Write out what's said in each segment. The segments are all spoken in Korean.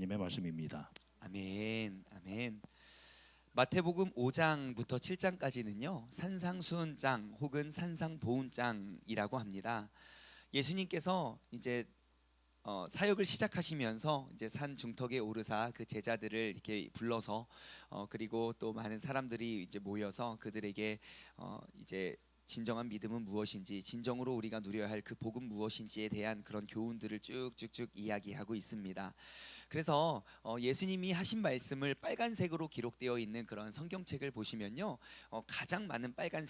하나님의 말씀입니다. 아멘, 아멘. 마태복음 5장부터 7장까지는요 산상수훈장 혹은 산상보훈장이라고 합니다. 예수님께서 이제 사역을 시작하시면서 이제 산 중턱에 오르사 그 제자들을 이렇게 불러서 그리고 또 많은 사람들이 이제 모여서 그들에게 이제 진정한 믿음은 무엇인지, 진정으로 우리가 누려야 할 그 복음 무엇인지에 대한 그런 교훈들을 쭉쭉쭉 이야기하고 있습니다. 그래서 예수님이 하신 말씀을 빨간색으로 기록되어 있는 그런 성경책을 보시면요, 가장 많은 빨간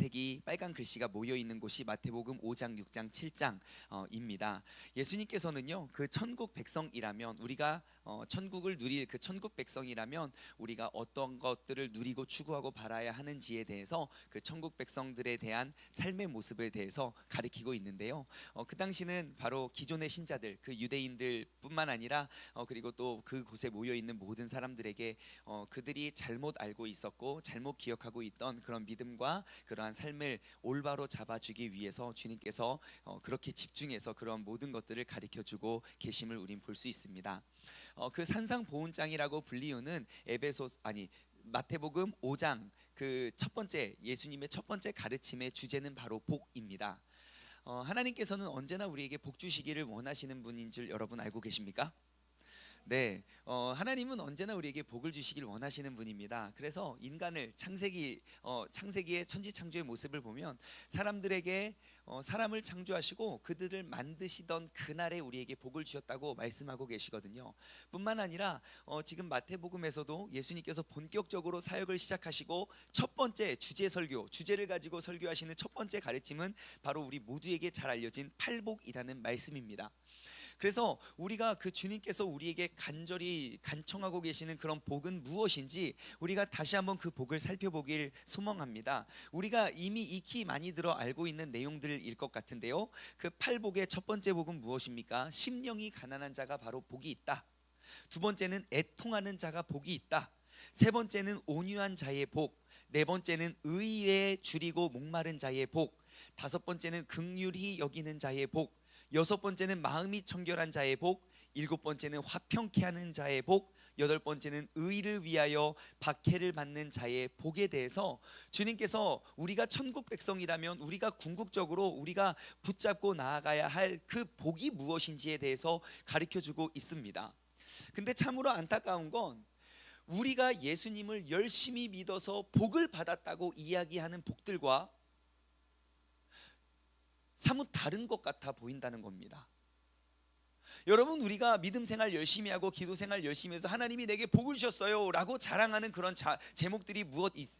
글씨가 모여 있는 곳이 마태복음 5장, 6장, 7장입니다. 예수님께서는요, 그 천국 백성이라면 우리가 천국을 누릴 그 천국 백성이라면 우리가 어떤 것들을 누리고 추구하고 바라야 하는지에 대해서 그 천국 백성들에 대한 삶의 모습에 대해서 가리키고 있는데요. 그 당시는 바로 기존의 신자들, 그 유대인들뿐만 아니라 그리고 또 그곳에 모여 있는 모든 사람들에게 그들이 잘못 알고 있었고 잘못 기억하고 있던 그런 믿음과 그러한 삶을 올바로 잡아주기 위해서 주님께서 그렇게 집중해서 그런 모든 것들을 가리켜주고 계심을 우린 볼 수 있습니다. 그 산상보훈장이라고 불리우는 마태복음 5장 그 첫 번째 예수님의 첫 번째 가르침의 주제는 바로 복입니다. 하나님께서는 언제나 우리에게 복 주시기를 원하시는 분인 줄 여러분 알고 계십니까? 네, 하나님은 언제나 우리에게 복을 주시길 원하시는 분입니다. 그래서 인간을 창세기의 천지창조의 모습을 보면 사람들에게 사람을 창조하시고 그들을 만드시던 그날에 우리에게 복을 주셨다고 말씀하고 계시거든요. 뿐만 아니라 지금 마태복음에서도 예수님께서 본격적으로 사역을 시작하시고 첫 번째 주제를 가지고 설교하시는 첫 번째 가르침은 바로 우리 모두에게 잘 알려진 팔복이라는 말씀입니다. 그래서 우리가 그 주님께서 우리에게 간절히 간청하고 계시는 그런 복은 무엇인지 우리가 다시 한번 그 복을 살펴보길 소망합니다. 우리가 이미 익히 많이 들어 알고 있는 내용들일 것 같은데요, 그 팔복의 첫 번째 복은 무엇입니까? 심령이 가난한 자가 바로 복이 있다. 두 번째는 애통하는 자가 복이 있다. 세 번째는 온유한 자의 복. 네 번째는 의에 줄이고 목마른 자의 복. 다섯 번째는 긍휼히 여기는 자의 복. 여섯 번째는 마음이 청결한 자의 복, 일곱 번째는 화평케 하는 자의 복, 여덟 번째는 의를 위하여 박해를 받는 자의 복에 대해서 주님께서 우리가 천국 백성이라면 우리가 궁극적으로 우리가 붙잡고 나아가야 할 그 복이 무엇인지에 대해서 가르쳐주고 있습니다. 근데 참으로 안타까운 건 우리가 예수님을 열심히 믿어서 복을 받았다고 이야기하는 복들과 사뭇 다른 것 같아 보인다는 겁니다. 여러분, 우리가 믿음 생활 열심히 하고 기도 생활 열심히 해서 하나님이 내게 복을 주셨어요 라고 자랑하는 그런 제목들이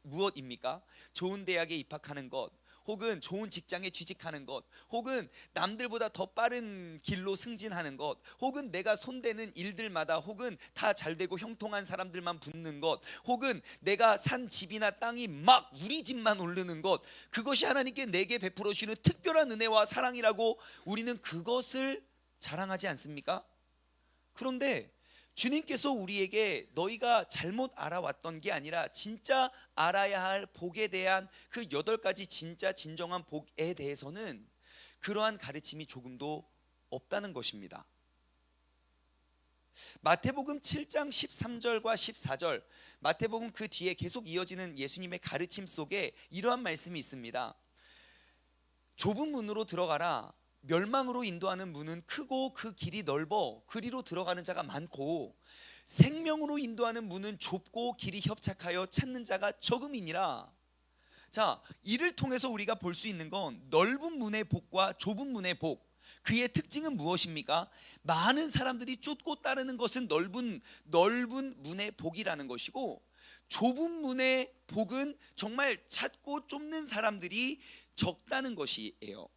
무엇입니까? 좋은 대학에 입학하는 것, 혹은 좋은 직장에 취직하는 것, 혹은 남들보다 더 빠른 길로 승진하는 것, 혹은 내가 손대는 일들마다 혹은 다 잘되고 형통한 사람들만 붙는 것, 혹은 내가 산 집이나 땅이 막 우리 집만 오르는 것, 그것이 하나님께 내게 베풀어 주시는 특별한 은혜와 사랑이라고 우리는 그것을 자랑하지 않습니까? 그런데 주님께서 우리에게 너희가 잘못 알아왔던 게 아니라 진짜 알아야 할 복에 대한 그 8가지 진짜 진정한 복에 대해서는 그러한 가르침이 조금도 없다는 것입니다. 마태복음 7장 13절과 14절, 마태복음 그 뒤에 계속 이어지는 예수님의 가르침 속에 이러한 말씀이 있습니다. 좁은 문으로 들어가라. 멸망으로 인도하는 문은 크고 그 길이 넓어 그리로 들어가는 자가 많고, 생명으로 인도하는 문은 좁고 길이 협착하여 찾는 자가 적음이니라. 자, 이를 통해서 우리가 볼 수 있는 건 넓은 문의 복과 좁은 문의 복, 그의 특징은 무엇입니까? 많은 사람들이 쫓고 따르는 것은 넓은 문의 복이라는 것이고, 좁은 문의 복은 정말 찾고 쫓는 사람들이 적다는 것이에요.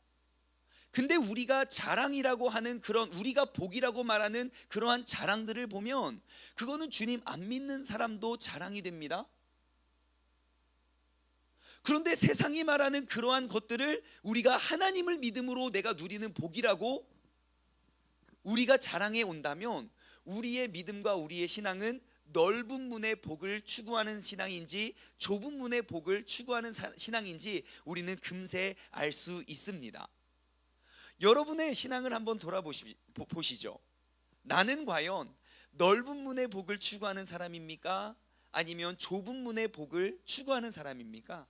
근데 우리가 자랑이라고 하는 그런, 우리가 복이라고 말하는 그러한 자랑들을 보면 그거는 주님 안 믿는 사람도 자랑이 됩니다. 그런데 세상이 말하는 그러한 것들을 우리가 하나님을 믿음으로 내가 누리는 복이라고 우리가 자랑해 온다면 우리의 믿음과 우리의 신앙은 넓은 문의 복을 추구하는 신앙인지 좁은 문의 복을 추구하는 신앙인지 우리는 금세 알 수 있습니다. 여러분의 신앙을 한번 돌아보시죠. 나는 과연 넓은 문의 복을 추구하는 사람입니까? 아니면 좁은 문의 복을 추구하는 사람입니까?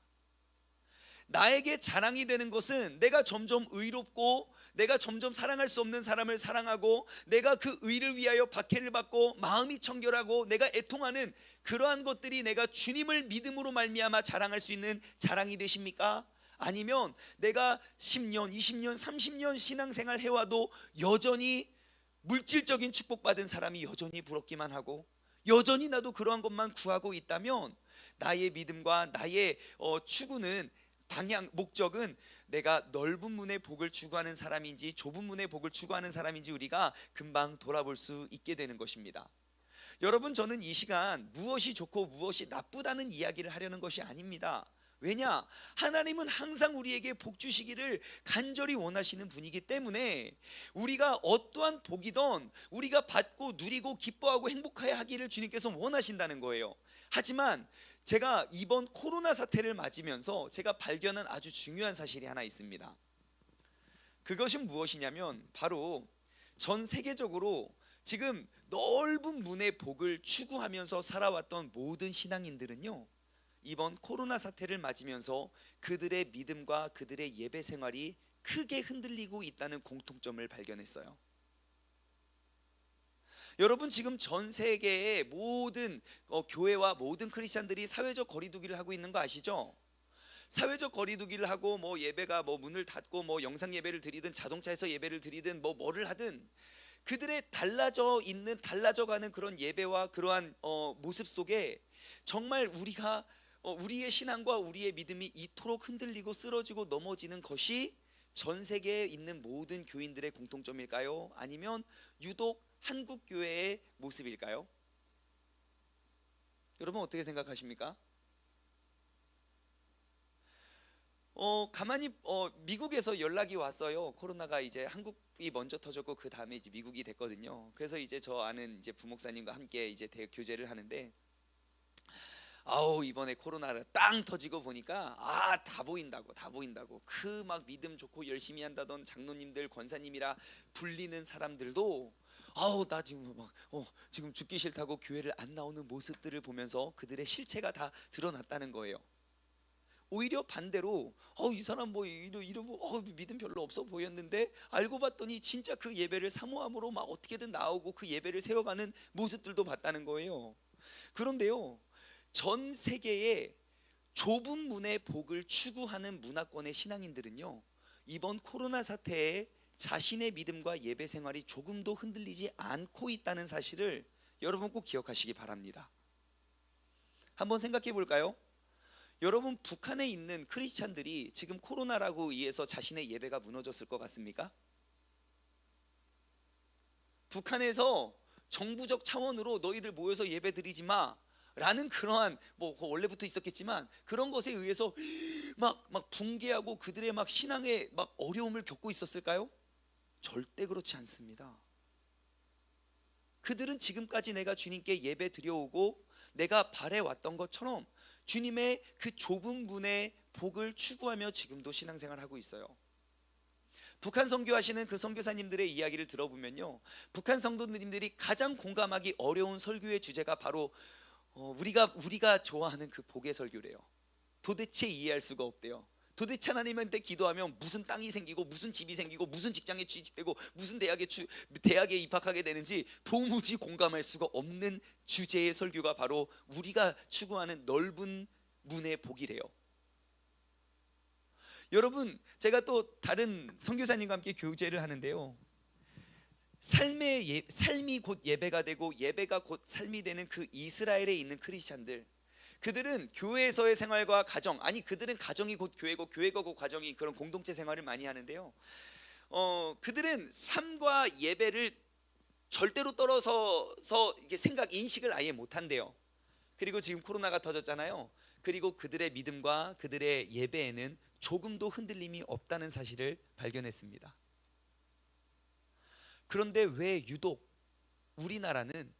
나에게 자랑이 되는 것은 내가 점점 의롭고 내가 점점 사랑할 수 없는 사람을 사랑하고 내가 그 의를 위하여 박해를 받고 마음이 청결하고 내가 애통하는 그러한 것들이 내가 주님을 믿음으로 말미암아 자랑할 수 있는 자랑이 되십니까? 아니면 내가 10년, 20년, 30년 신앙생활 해와도 여전히 물질적인 축복받은 사람이 여전히 부럽기만 하고 여전히 나도 그러한 것만 구하고 있다면 나의 믿음과 나의 추구는 방향, 목적은 내가 넓은 문의 복을 추구하는 사람인지 좁은 문의 복을 추구하는 사람인지 우리가 금방 돌아볼 수 있게 되는 것입니다. 여러분, 저는 이 시간 무엇이 좋고 무엇이 나쁘다는 이야기를 하려는 것이 아닙니다. 왜냐? 하나님은 항상 우리에게 복 주시기를 간절히 원하시는 분이기 때문에 우리가 어떠한 복이든 우리가 받고 누리고 기뻐하고 행복해야 하기를 주님께서 원하신다는 거예요. 하지만 제가 이번 코로나 사태를 맞으면서 제가 발견한 아주 중요한 사실이 하나 있습니다. 그것은 무엇이냐면 바로 전 세계적으로 지금 넓은 문의 복을 추구하면서 살아왔던 모든 신앙인들은요, 이번 코로나 사태를 맞으면서 그들의 믿음과 그들의 예배 생활이 크게 흔들리고 있다는 공통점을 발견했어요. 여러분, 지금 전 세계의 모든 교회와 모든 크리스찬들이 사회적 거리두기를 하고 있는 거 아시죠? 사회적 거리두기를 하고 뭐 예배가 뭐 문을 닫고 뭐 영상 예배를 드리든 자동차에서 예배를 드리든 뭐를 하든 그들의 달라져가는 그런 예배와 그러한 모습 속에 정말 우리가 우리의 신앙과 우리의 믿음이 이토록 흔들리고 쓰러지고 넘어지는 것이 전 세계에 있는 모든 교인들의 공통점일까요? 아니면 유독 한국 교회의 모습일까요? 여러분 어떻게 생각하십니까? 가만히 미국에서 연락이 왔어요. 코로나가 이제 한국이 먼저 터졌고 그 다음에 이제 미국이 됐거든요. 그래서 이제 저 아는 이제 부목사님과 함께 이제 교제를 하는데, 이번에 코로나가 땅 터지고 보니까 다 보인다고 그 막 믿음 좋고 열심히 한다던 장로님들 권사님이라 불리는 사람들도 나 지금 막 지금 죽기 싫다고 교회를 안 나오는 모습들을 보면서 그들의 실체가 다 드러났다는 거예요. 오히려 반대로 이 사람 뭐 이러고 믿음 별로 없어 보였는데 알고 봤더니 진짜 그 예배를 사모함으로 막 어떻게든 나오고 그 예배를 세워가는 모습들도 봤다는 거예요. 그런데요, 전 세계의 좁은 문의 복을 추구하는 문화권의 신앙인들은요, 이번 코로나 사태에 자신의 믿음과 예배 생활이 조금도 흔들리지 않고 있다는 사실을 여러분 꼭 기억하시기 바랍니다. 한번 생각해 볼까요? 여러분, 북한에 있는 크리스찬들이 지금 코로나라고 인해서 자신의 예배가 무너졌을 것 같습니까? 북한에서 정부적 차원으로 너희들 모여서 예배 드리지 마 라는 그러한 원래부터 있었겠지만 그런 것에 의해서 막 붕괴하고 그들의 막 신앙에 막 어려움을 겪고 있었을까요? 절대 그렇지 않습니다. 그들은 지금까지 내가 주님께 예배 드려오고 내가 바래왔던 것처럼 주님의 그 좁은 문의 복을 추구하며 지금도 신앙생활하고 있어요. 북한 선교하시는 그 선교사님들의 이야기를 들어보면요, 북한 성도님들이 가장 공감하기 어려운 설교의 주제가 바로 우리가 좋아하는 그 복의 설교래요. 도대체 이해할 수가 없대요. 도대체 하나님한테 기도하면 무슨 땅이 생기고 무슨 집이 생기고 무슨 직장에 취직되고 무슨 대학에 입학하게 되는지 도무지 공감할 수가 없는 주제의 설교가 바로 우리가 추구하는 넓은 문의 복이래요. 여러분, 제가 또 다른 선교사님과 함께 교제를 하는데요, 삶이 곧 예배가 되고 예배가 곧 삶이 되는 그 이스라엘에 있는 크리스찬들, 그들은 교회에서의 생활과 가정, 그들은 가정이 곧 교회고 교회가 곧 가정이 그런 공동체 생활을 많이 하는데요, 그들은 삶과 예배를 절대로 떨어져서 이게 인식을 아예 못한대요. 그리고 지금 코로나가 터졌잖아요. 그리고 그들의 믿음과 그들의 예배에는 조금도 흔들림이 없다는 사실을 발견했습니다. 그런데 왜 유독 우리나라는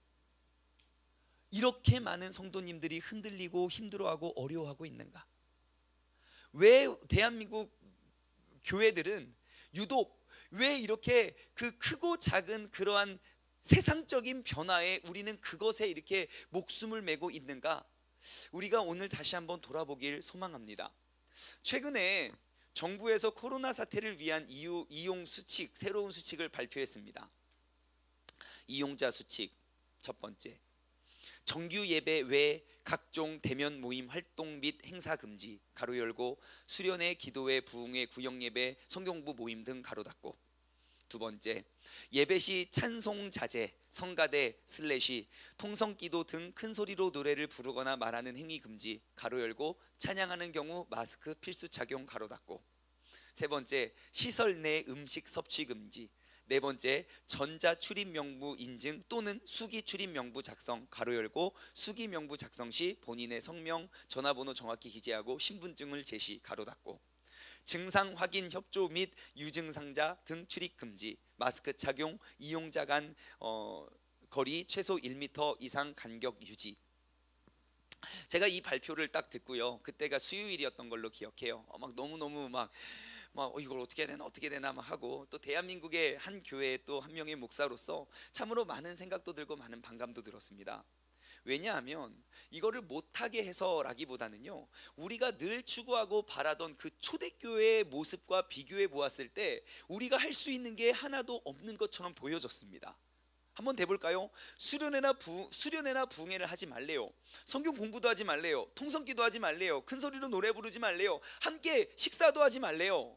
이렇게 많은 성도님들이 흔들리고 힘들어하고 어려워하고 있는가? 왜 대한민국 교회들은 유독 왜 이렇게 그 크고 작은 그러한 세상적인 변화에 우리는 그것에 이렇게 목숨을 메고 있는가? 우리가 오늘 다시 한번 돌아보길 소망합니다. 최근에 정부에서 코로나 사태를 위한 이용 수칙, 새로운 수칙을 발표했습니다. 이용자 수칙 첫 번째, 정규 예배 외 각종 대면 모임 활동 및 행사 금지 가로 열고, 수련회, 기도회, 부흥회, 구역 예배, 성경부 모임 등 가로 닫고. 두 번째, 예배 시 찬송 자제, 성가대 슬래시 통성기도 등 큰 소리로 노래를 부르거나 말하는 행위 금지 가로 열고, 찬양하는 경우 마스크 필수 착용 가로 닫고. 세 번째, 시설 내 음식 섭취 금지. 네 번째, 전자 출입 명부 인증 또는 수기 출입 명부 작성 가로 열고, 수기 명부 작성 시 본인의 성명, 전화번호 정확히 기재하고 신분증을 제시 가로 닫고. 증상 확인 협조 및 유증상자 등 출입 금지, 마스크 착용, 이용자 간 거리 최소 1m 이상 간격 유지. 제가 이 발표를 딱 듣고요, 그때가 수요일이었던 걸로 기억해요. 막 너무너무 막 이걸 어떻게 해야 되나 막 하고, 또 대한민국의 한 교회의 또 한 명의 목사로서 참으로 많은 생각도 들고 많은 반감도 들었습니다. 왜냐하면 이거를 못하게 해서라기보다는요, 우리가 늘 추구하고 바라던 그 초대교회의 모습과 비교해 보았을 때 우리가 할 수 있는 게 하나도 없는 것처럼 보여졌습니다. 한번 대볼까요? 수련회나 부흥회를 하지 말래요. 성경 공부도 하지 말래요. 통성기도 하지 말래요. 큰 소리로 노래 부르지 말래요. 함께 식사도 하지 말래요.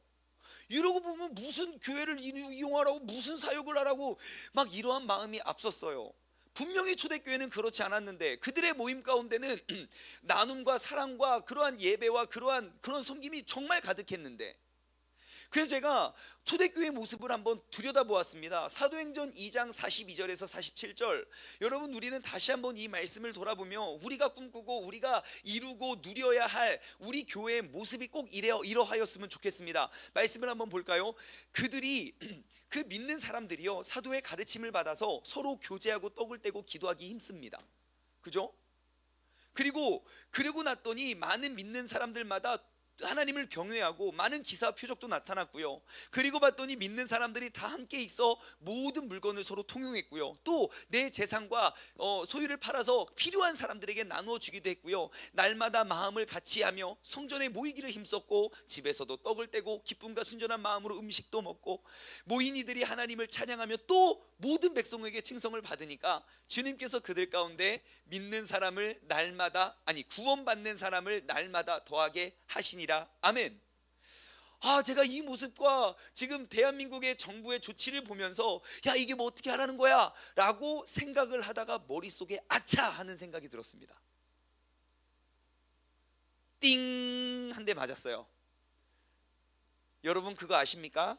이러고 보면 무슨 교회를 이용하라고, 무슨 사역을 하라고 막 이러한 마음이 앞섰어요. 분명히 초대교회는 그렇지 않았는데 그들의 모임 가운데는 나눔과 사랑과 그러한 예배와 그런 섬김이 정말 가득했는데, 그래서 제가 초대교회의 모습을 한번 들여다보았습니다. 사도행전 2장 42절에서 47절. 여러분, 우리는 다시 한번 이 말씀을 돌아보며 우리가 꿈꾸고 우리가 이루고 누려야 할 우리 교회의 모습이 꼭 이러하였으면 좋겠습니다. 말씀을 한번 볼까요? 그들이 그 믿는 사람들이요, 사도의 가르침을 받아서 서로 교제하고 떡을 떼고 기도하기 힘씁니다. 그죠? 그리고 그러고 났더니 많은 믿는 사람들마다 하나님을 경외하고 많은 기사 표적도 나타났고요. 그리고 봤더니 믿는 사람들이 다 함께 있어 모든 물건을 서로 통용했고요. 또 내 재산과 소유를 팔아서 필요한 사람들에게 나누어 주기도 했고요. 날마다 마음을 같이 하며 성전에 모이기를 힘썼고, 집에서도 떡을 떼고 기쁨과 순전한 마음으로 음식도 먹고, 모인 이들이 하나님을 찬양하며 또 모든 백성에게 칭송을 받으니까 주님께서 그들 가운데 믿는 사람을 구원받는 사람을 날마다 더하게 하시니라. 아멘. 제가 이 모습과 지금 대한민국의 정부의 조치를 보면서 야, 이게 뭐 어떻게 하라는 거야 라고 생각을 하다가 머릿속에 아차 하는 생각이 들었습니다. 띵 한 대 맞았어요. 여러분, 그거 아십니까?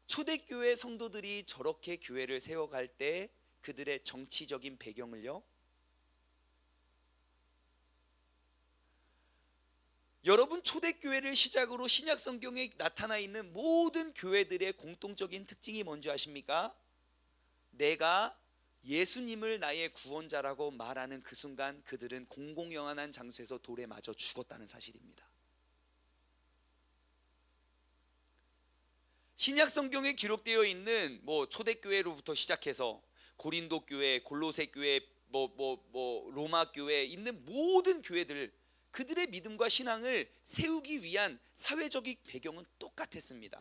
초대교회 성도들이 저렇게 교회를 세워갈 때 그들의 정치적인 배경을요, 여러분, 초대교회를 시작으로 신약 성경에 나타나 있는 모든 교회들의 공통적인 특징이 뭔지 아십니까? 내가 예수님을 나의 구원자라고 말하는 그 순간 그들은 공공연한 장소에서 돌에 맞아 죽었다는 사실입니다. 신약 성경에 기록되어 있는 초대교회로부터 시작해서 고린도 교회, 골로새 교회, 로마 교회에 있는 모든 교회들, 그들의 믿음과 신앙을 세우기 위한 사회적인 배경은 똑같았습니다.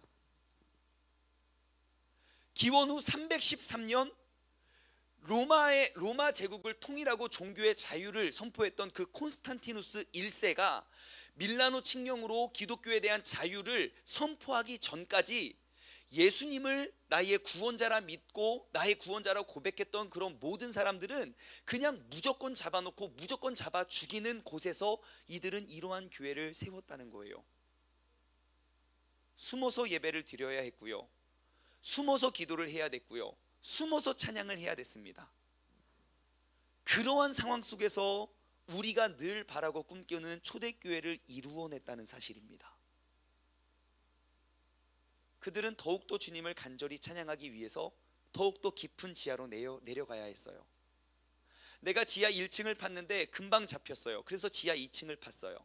기원 후 313년 로마 제국을 통일하고 종교의 자유를 선포했던 그 콘스탄티누스 1세가 밀라노 칙령으로 기독교에 대한 자유를 선포하기 전까지 예수님을 나의 구원자라 믿고 나의 구원자라고 고백했던 그런 모든 사람들은 그냥 무조건 잡아놓고 무조건 잡아 죽이는 곳에서 이들은 이러한 교회를 세웠다는 거예요. 숨어서 예배를 드려야 했고요, 숨어서 기도를 해야 됐고요, 숨어서 찬양을 해야 됐습니다. 그러한 상황 속에서 우리가 늘 바라고 꿈꾸는 초대교회를 이루어냈다는 사실입니다. 그들은 더욱더 주님을 간절히 찬양하기 위해서 더욱더 깊은 지하로 내려가야 했어요. 내가 지하 1층을 팠는데 금방 잡혔어요. 그래서 지하 2층을 팠어요.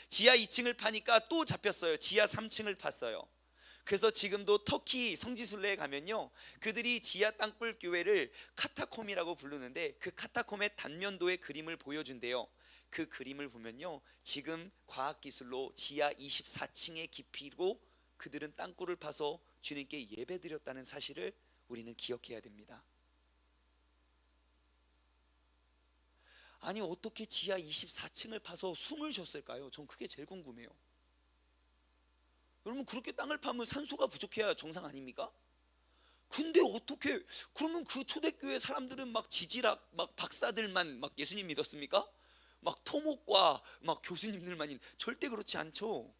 지하 2층을 파니까 또 잡혔어요. 지하 3층을 팠어요. 그래서 지금도 터키 성지순례에 가면요, 그들이 지하 땅굴 교회를 카타콤이라고 부르는데 그 카타콤의 단면도의 그림을 보여준대요. 그 그림을 보면요, 지금 과학기술로 지하 24층의 깊이로 그들은 땅굴을 파서 주님께 예배드렸다는 사실을 우리는 기억해야 됩니다. 아니 어떻게 지하 24층을 파서 숨을 쉬었을까요? 전 그게 제일 궁금해요. 여러분, 그렇게 땅을 파면 산소가 부족해야 정상 아닙니까? 근데 어떻게, 그러면 그 초대교회 사람들은 막 지질학 막 박사들만 막 예수님 믿었습니까? 막 토목과 막 교수님들만 절대 그렇지 않죠.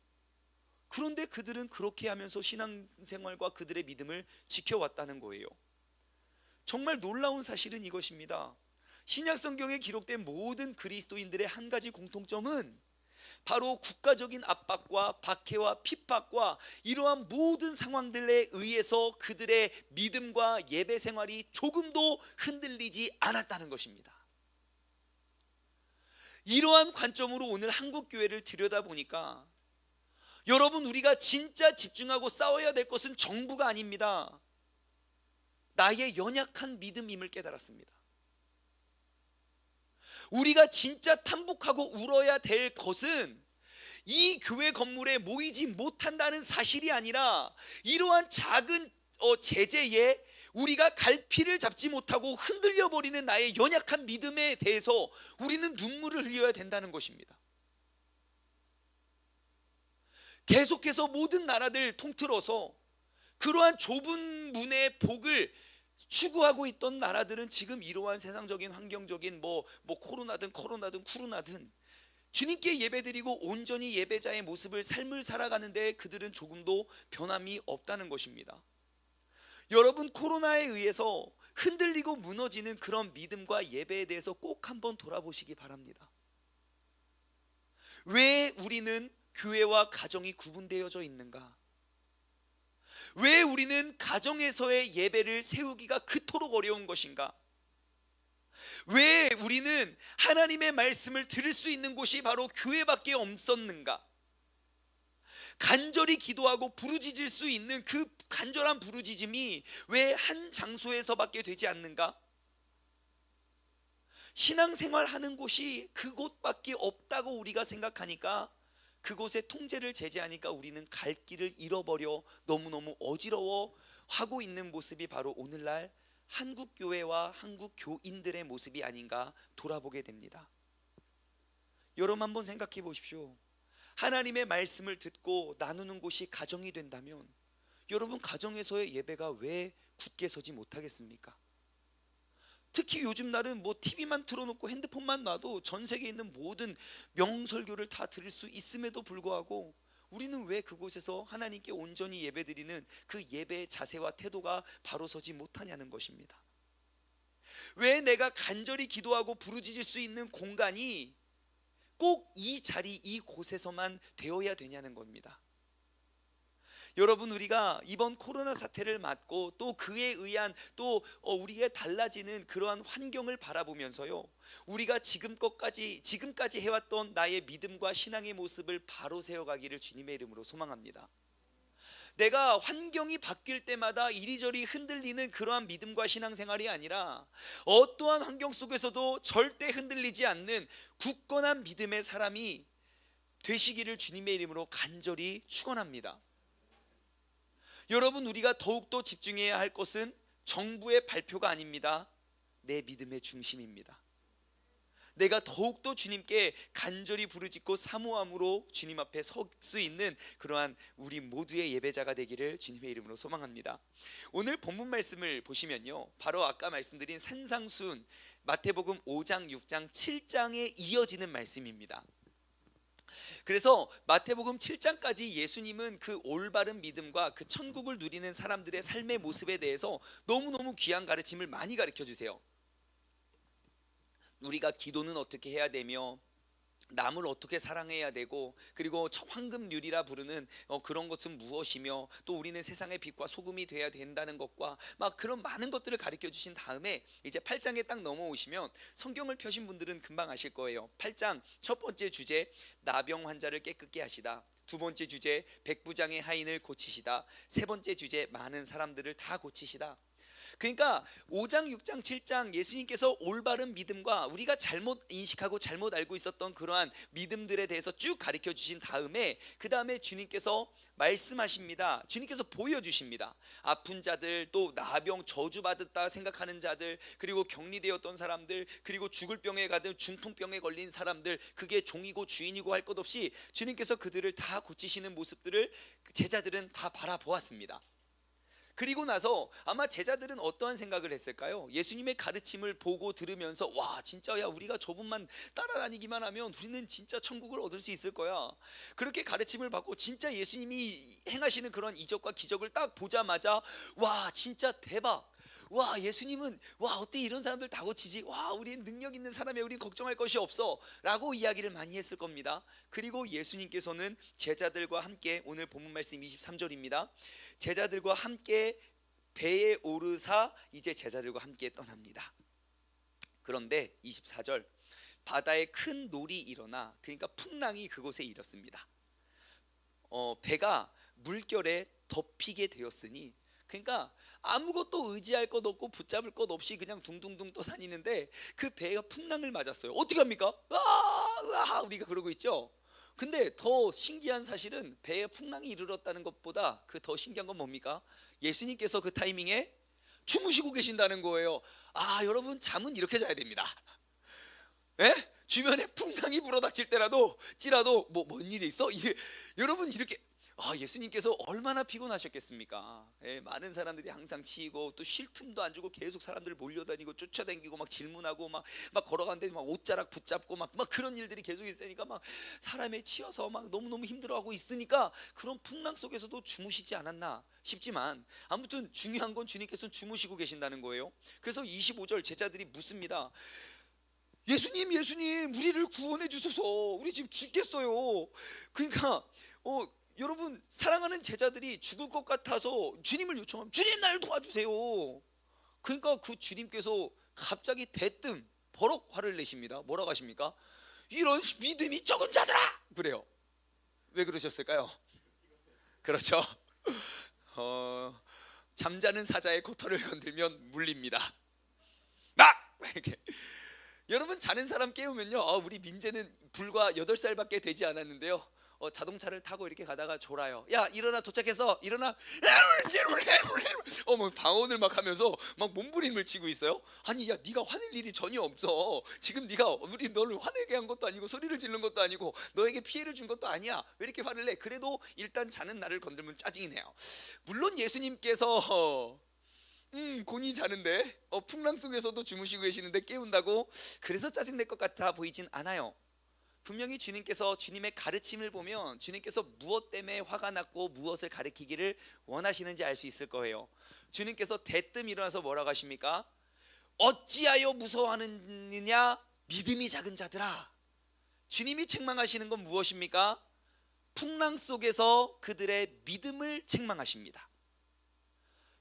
그런데 그들은 그렇게 하면서 신앙생활과 그들의 믿음을 지켜왔다는 거예요. 정말 놀라운 사실은 이것입니다. 신약 성경에 기록된 모든 그리스도인들의 한 가지 공통점은 바로 국가적인 압박과 박해와 핍박과 이러한 모든 상황들에 의해서 그들의 믿음과 예배 생활이 조금도 흔들리지 않았다는 것입니다. 이러한 관점으로 오늘 한국 교회를 들여다보니까 여러분, 우리가 진짜 집중하고 싸워야 될 것은 정부가 아닙니다. 나의 연약한 믿음임을 깨달았습니다. 우리가 진짜 탐복하고 울어야 될 것은 이 교회 건물에 모이지 못한다는 사실이 아니라 이러한 작은 제재에 우리가 갈피를 잡지 못하고 흔들려 버리는 나의 연약한 믿음에 대해서 우리는 눈물을 흘려야 된다는 것입니다. 계속해서 모든 나라들 통틀어서 그러한 좁은 문의 복을 추구하고 있던 나라들은 지금 이러한 세상적인 환경적인 뭐 코로나든 쿠로나든 주님께 예배드리고 온전히 예배자의 모습을 삶을 살아가는데 그들은 조금도 변함이 없다는 것입니다. 여러분, 코로나에 의해서 흔들리고 무너지는 그런 믿음과 예배에 대해서 꼭 한번 돌아보시기 바랍니다. 왜 우리는 교회와 가정이 구분되어져 있는가? 왜 우리는 가정에서의 예배를 세우기가 그토록 어려운 것인가? 왜 우리는 하나님의 말씀을 들을 수 있는 곳이 바로 교회밖에 없었는가? 간절히 기도하고 부르짖을 수 있는 그 간절한 부르짖음이 왜 한 장소에서밖에 되지 않는가? 신앙생활 하는 곳이 그곳밖에 없다고 우리가 생각하니까 그곳의 통제를 제재하니까 우리는 갈 길을 잃어버려 너무너무 어지러워하고 있는 모습이 바로 오늘날 한국 교회와 한국 교인들의 모습이 아닌가 돌아보게 됩니다. 여러분, 한번 생각해 보십시오. 하나님의 말씀을 듣고 나누는 곳이 가정이 된다면 여러분, 가정에서의 예배가 왜 굳게 서지 못하겠습니까? 특히 요즘 날은 TV만 틀어놓고 핸드폰만 놔도 전 세계에 있는 모든 명설교를 다 들을 수 있음에도 불구하고 우리는 왜 그곳에서 하나님께 온전히 예배드리는 그 예배의 자세와 태도가 바로 서지 못하냐는 것입니다. 왜 내가 간절히 기도하고 부르짖을 수 있는 공간이 꼭 이 자리 이곳에서만 되어야 되냐는 겁니다. 여러분, 우리가 이번 코로나 사태를 맞고 또 그에 의한 또 우리가 달라지는 그러한 환경을 바라보면서요, 우리가 지금까지 해왔던 나의 믿음과 신앙의 모습을 바로 세워가기를 주님의 이름으로 소망합니다. 내가 환경이 바뀔 때마다 이리저리 흔들리는 그러한 믿음과 신앙생활이 아니라 어떠한 환경 속에서도 절대 흔들리지 않는 굳건한 믿음의 사람이 되시기를 주님의 이름으로 간절히 축원합니다. 여러분, 우리가 더욱더 집중해야 할 것은 정부의 발표가 아닙니다. 내 믿음의 중심입니다. 내가 더욱더 주님께 간절히 부르짖고 사모함으로 주님 앞에 설 수 있는 그러한 우리 모두의 예배자가 되기를 주님의 이름으로 소망합니다. 오늘 본문 말씀을 보시면요, 바로 아까 말씀드린 산상수훈 마태복음 5장, 6장, 7장에 이어지는 말씀입니다. 그래서 마태복음 7장까지 예수님은 그 올바른 믿음과 그 천국을 누리는 사람들의 삶의 모습에 대해서 너무너무 귀한 가르침을 많이 가르쳐 주세요. 우리가 기도는 어떻게 해야 되며 남을 어떻게 사랑해야 되고, 그리고 황금률이라 부르는 그런 것은 무엇이며, 또 우리는 세상의 빛과 소금이 돼야 된다는 것과 막 그런 많은 것들을 가르쳐 주신 다음에 이제 8장에 딱 넘어오시면, 성경을 펴신 분들은 금방 아실 거예요. 8장 첫 번째 주제, 나병 환자를 깨끗게 하시다. 두 번째 주제, 백부장의 하인을 고치시다. 세 번째 주제, 많은 사람들을 다 고치시다. 그러니까 5장, 6장, 7장 예수님께서 올바른 믿음과 우리가 잘못 인식하고 잘못 알고 있었던 그러한 믿음들에 대해서 쭉 가르쳐 주신 다음에, 그 다음에 주님께서 말씀하십니다. 주님께서 보여주십니다. 아픈 자들, 또 나병 저주받았다 생각하는 자들, 그리고 격리되었던 사람들, 그리고 죽을 병에 가든 중풍병에 걸린 사람들, 그게 종이고 주인이고 할 것 없이 주님께서 그들을 다 고치시는 모습들을 제자들은 다 바라보았습니다. 그리고 나서 아마 제자들은 어떠한 생각을 했을까요? 예수님의 가르침을 보고 들으면서, 와, 진짜 야, 우리가 저분만 따라다니기만 하면 우리는 진짜 천국을 얻을 수 있을 거야. 그렇게 가르침을 받고 진짜 예수님이 행하시는 그런 이적과 기적을 딱 보자마자, 와, 진짜 대박. 와, 예수님은, 와, 어떻게 이런 사람들 다 고치지? 와, 우리는 능력 있는 사람이야, 우린 걱정할 것이 없어 라고 이야기를 많이 했을 겁니다. 그리고 예수님께서는 제자들과 함께, 오늘 본문 말씀 23절입니다. 제자들과 함께 배에 오르사 이제 제자들과 함께 떠납니다. 그런데 24절, 바다에 큰 놀이 일어나, 그러니까 풍랑이 그곳에 일었습니다. 배가 물결에 덮이게 되었으니, 그러니까 아무것도 의지할 것 없고 붙잡을 것 없이 그냥 둥둥둥 떠다니는데 그 배가 풍랑을 맞았어요. 어떻게 합니까? 우리가 그러고 있죠. 근데 더 신기한 사실은 배에 풍랑이 이르렀다는 것보다 그 더 신기한 건 뭡니까? 예수님께서 그 타이밍에 주무시고 계신다는 거예요. 여러분, 잠은 이렇게 자야 됩니다. 예? 주변에 풍랑이 불어닥칠 때라도 뭔 일이 있어? 여러분, 이렇게 예수님께서 얼마나 피곤하셨겠습니까? 많은 사람들이 항상 치이고, 또 쉴 틈도 안 주고 계속 사람들 몰려다니고 쫓아다니고 막 질문하고 막 걸어가는데 막 옷자락 붙잡고 막 그런 일들이 계속 있으니까 막 사람에 치여서 막 너무너무 힘들어하고 있으니까 그런 풍랑 속에서도 주무시지 않았나 싶지만, 아무튼 중요한 건 주님께서는 주무시고 계신다는 거예요. 그래서 25절 제자들이 묻습니다. 예수님, 우리를 구원해 주소서, 우리 지금 죽겠어요. 그러니까 여러분, 사랑하는 제자들이 죽을 것 같아서 주님을 요청하면, 주님, 나를 도와주세요. 그러니까 그 주님께서 갑자기 대뜸 버럭 화를 내십니다. 뭐라고 하십니까? 이런 믿음이 적은 자들아! 그래요. 왜 그러셨을까요? 그렇죠. 잠자는 사자의 코털을 건들면 물립니다. 막! 이렇게. 여러분, 자는 사람 깨우면요, 우리 민재는 불과 8살밖에 되지 않았는데요, 자동차를 타고 이렇게 가다가 졸아요. 야, 일어나, 도착했어, 일어나. 방언을 막 하면서 막 몸부림을 치고 있어요. 아니, 야, 네가 화낼 일이 전혀 없어. 지금 네가 너를 화내게 한 것도 아니고 소리를 지른 것도 아니고 너에게 피해를 준 것도 아니야. 왜 이렇게 화를 내? 그래도 일단 자는 나를 건들면 짜증이 나요. 물론 예수님께서 곤히 자는데 풍랑 속에서도 주무시고 계시는데 깨운다고 그래서 짜증낼 것 같아 보이진 않아요. 분명히 주님께서, 주님의 가르침을 보면 주님께서 무엇 때문에 화가 났고 무엇을 가르치기를 원하시는지 알 수 있을 거예요. 주님께서 대뜸 일어나서 뭐라고 하십니까? 어찌하여 무서워하느냐 믿음이 작은 자들아. 주님이 책망하시는 건 무엇입니까? 풍랑 속에서 그들의 믿음을 책망하십니다.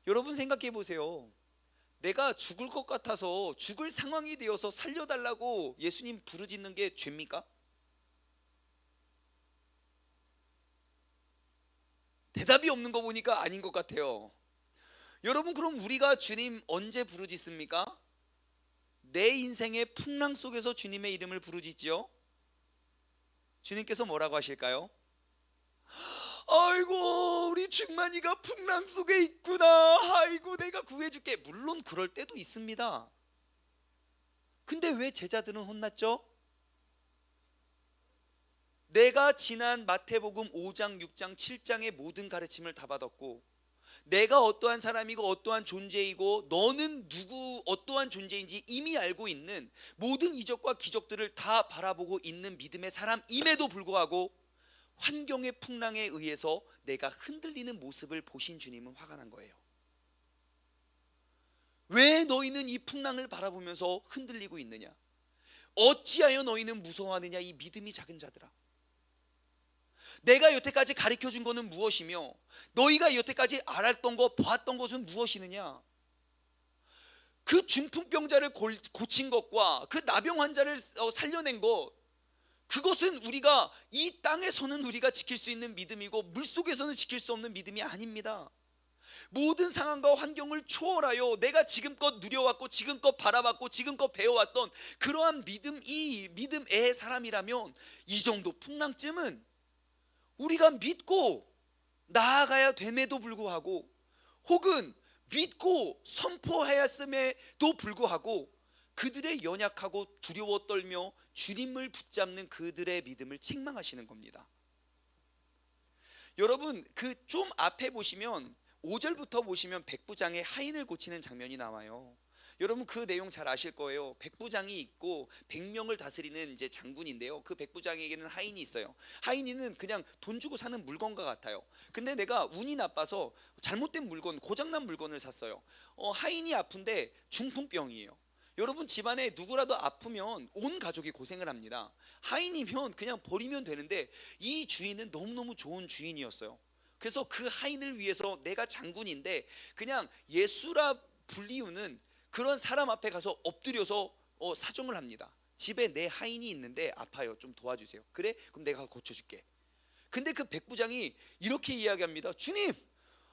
여러분, 생각해 보세요. 내가 죽을 것 같아서, 죽을 상황이 되어서 살려달라고 예수님 부르짖는 게 죄입니까? 대답이 없는 거 보니까 아닌 것 같아요. 여러분, 그럼 우리가 주님 언제 부르짖습니까? 내 인생의 풍랑 속에서 주님의 이름을 부르짖죠. 주님께서 뭐라고 하실까요? 아이고, 우리 중만이가 풍랑 속에 있구나. 아이고, 내가 구해줄게. 물론 그럴 때도 있습니다. 근데 왜 제자들은 혼났죠? 내가 지난 마태복음 5장, 6장, 7장의 모든 가르침을 다 받았고, 내가 어떠한 사람이고 어떠한 존재이고 너는 누구 어떠한 존재인지 이미 알고 있는 모든 이적과 기적들을 다 바라보고 있는 믿음의 사람임에도 불구하고 환경의 풍랑에 의해서 내가 흔들리는 모습을 보신 주님은 화가 난 거예요. 왜 너희는 이 풍랑을 바라보면서 흔들리고 있느냐? 어찌하여 너희는 무서워하느냐 이 믿음이 작은 자들아. 내가 여태까지 가르쳐준 것은 무엇이며 너희가 여태까지 알았던 것 보았던 것은 무엇이느냐. 그 중풍병자를 고친 것과 그 나병 환자를 살려낸 것, 그것은 우리가 이 땅에서는 우리가 지킬 수 있는 믿음이고 물속에서는 지킬 수 없는 믿음이 아닙니다. 모든 상황과 환경을 초월하여 내가 지금껏 누려왔고 지금껏 바라봤고 지금껏 배워왔던 그러한 믿음, 이 믿음의 사람이라면 이 정도 풍랑쯤은 우리가 믿고 나아가야 됨에도 불구하고, 혹은 믿고 선포하였음에도 불구하고 그들의 연약하고 두려워 떨며 주님을 붙잡는 그들의 믿음을 책망하시는 겁니다. 여러분, 그 좀 앞에 보시면 5절부터 보시면 백부장의 하인을 고치는 장면이 나와요. 여러분 그 내용 잘 아실 거예요. 백부장이 있고 100명을 다스리는 이제 장군인데요. 그 백부장에게는 하인이 있어요. 하인이는 그냥 돈 주고 사는 물건과 같아요. 근데 내가 운이 나빠서 잘못된 물건, 고장난 물건을 샀어요. 하인이 아픈데 중풍병이에요. 여러분 집안에 누구라도 아프면 온 가족이 고생을 합니다. 하인이면 그냥 버리면 되는데 이 주인은 너무너무 좋은 주인이었어요. 그래서 그 하인을 위해서 내가 장군인데 그냥 예수라 불리우는 그런 사람 앞에 가서 엎드려서 사정을 합니다. 집에 내 하인이 있는데 아파요, 좀 도와주세요. 그래? 그럼 내가 고쳐줄게. 근데 그 백부장이 이렇게 이야기합니다. 주님,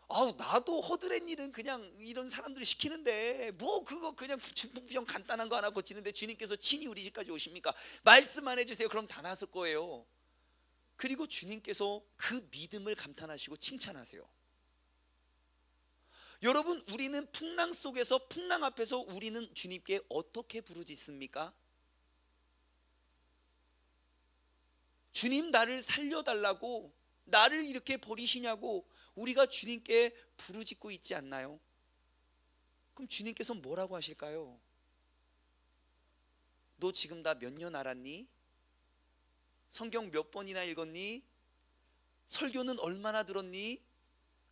나도 허드렛 일은 그냥 이런 사람들이 시키는데 뭐 그거 그냥 중풍병 간단한 거 하나 고치는데 주님께서 친히 우리 집까지 오십니까? 말씀만 해주세요. 그럼 다 나았을 거예요. 그리고 주님께서 그 믿음을 감탄하시고 칭찬하세요. 여러분, 우리는 풍랑 속에서, 풍랑 앞에서 우리는 주님께 어떻게 부르짖습니까? 주님 나를 살려달라고, 나를 이렇게 버리시냐고 우리가 주님께 부르짖고 있지 않나요? 그럼 주님께서 뭐라고 하실까요? 너 지금 나 몇 년 알았니? 성경 몇 번이나 읽었니? 설교는 얼마나 들었니?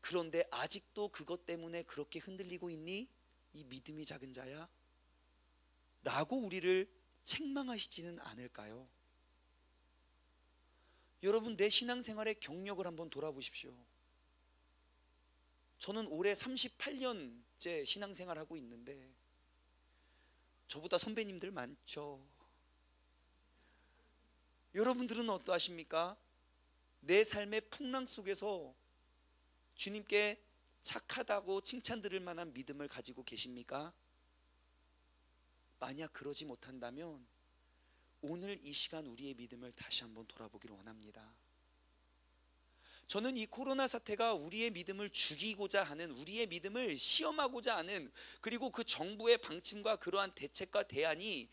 그런데 아직도 그것 때문에 그렇게 흔들리고 있니? 이 믿음이 작은 자야? 라고 우리를 책망하시지는 않을까요? 여러분, 내 신앙생활의 경력을 한번 돌아보십시오. 저는 올해 38년째 신앙생활하고 있는데 저보다 선배님들 많죠. 여러분들은 어떠하십니까? 내 삶의 풍랑 속에서 주님께 착하다고 칭찬 들을 만한 믿음을 가지고 계십니까? 만약 그러지 못한다면 오늘 이 시간 우리의 믿음을 다시 한번 돌아보기를 원합니다. 저는 이 코로나 사태가 우리의 믿음을 죽이고자 하는, 우리의 믿음을 시험하고자 하는, 그리고 그 정부의 방침과 그러한 대책과 대안이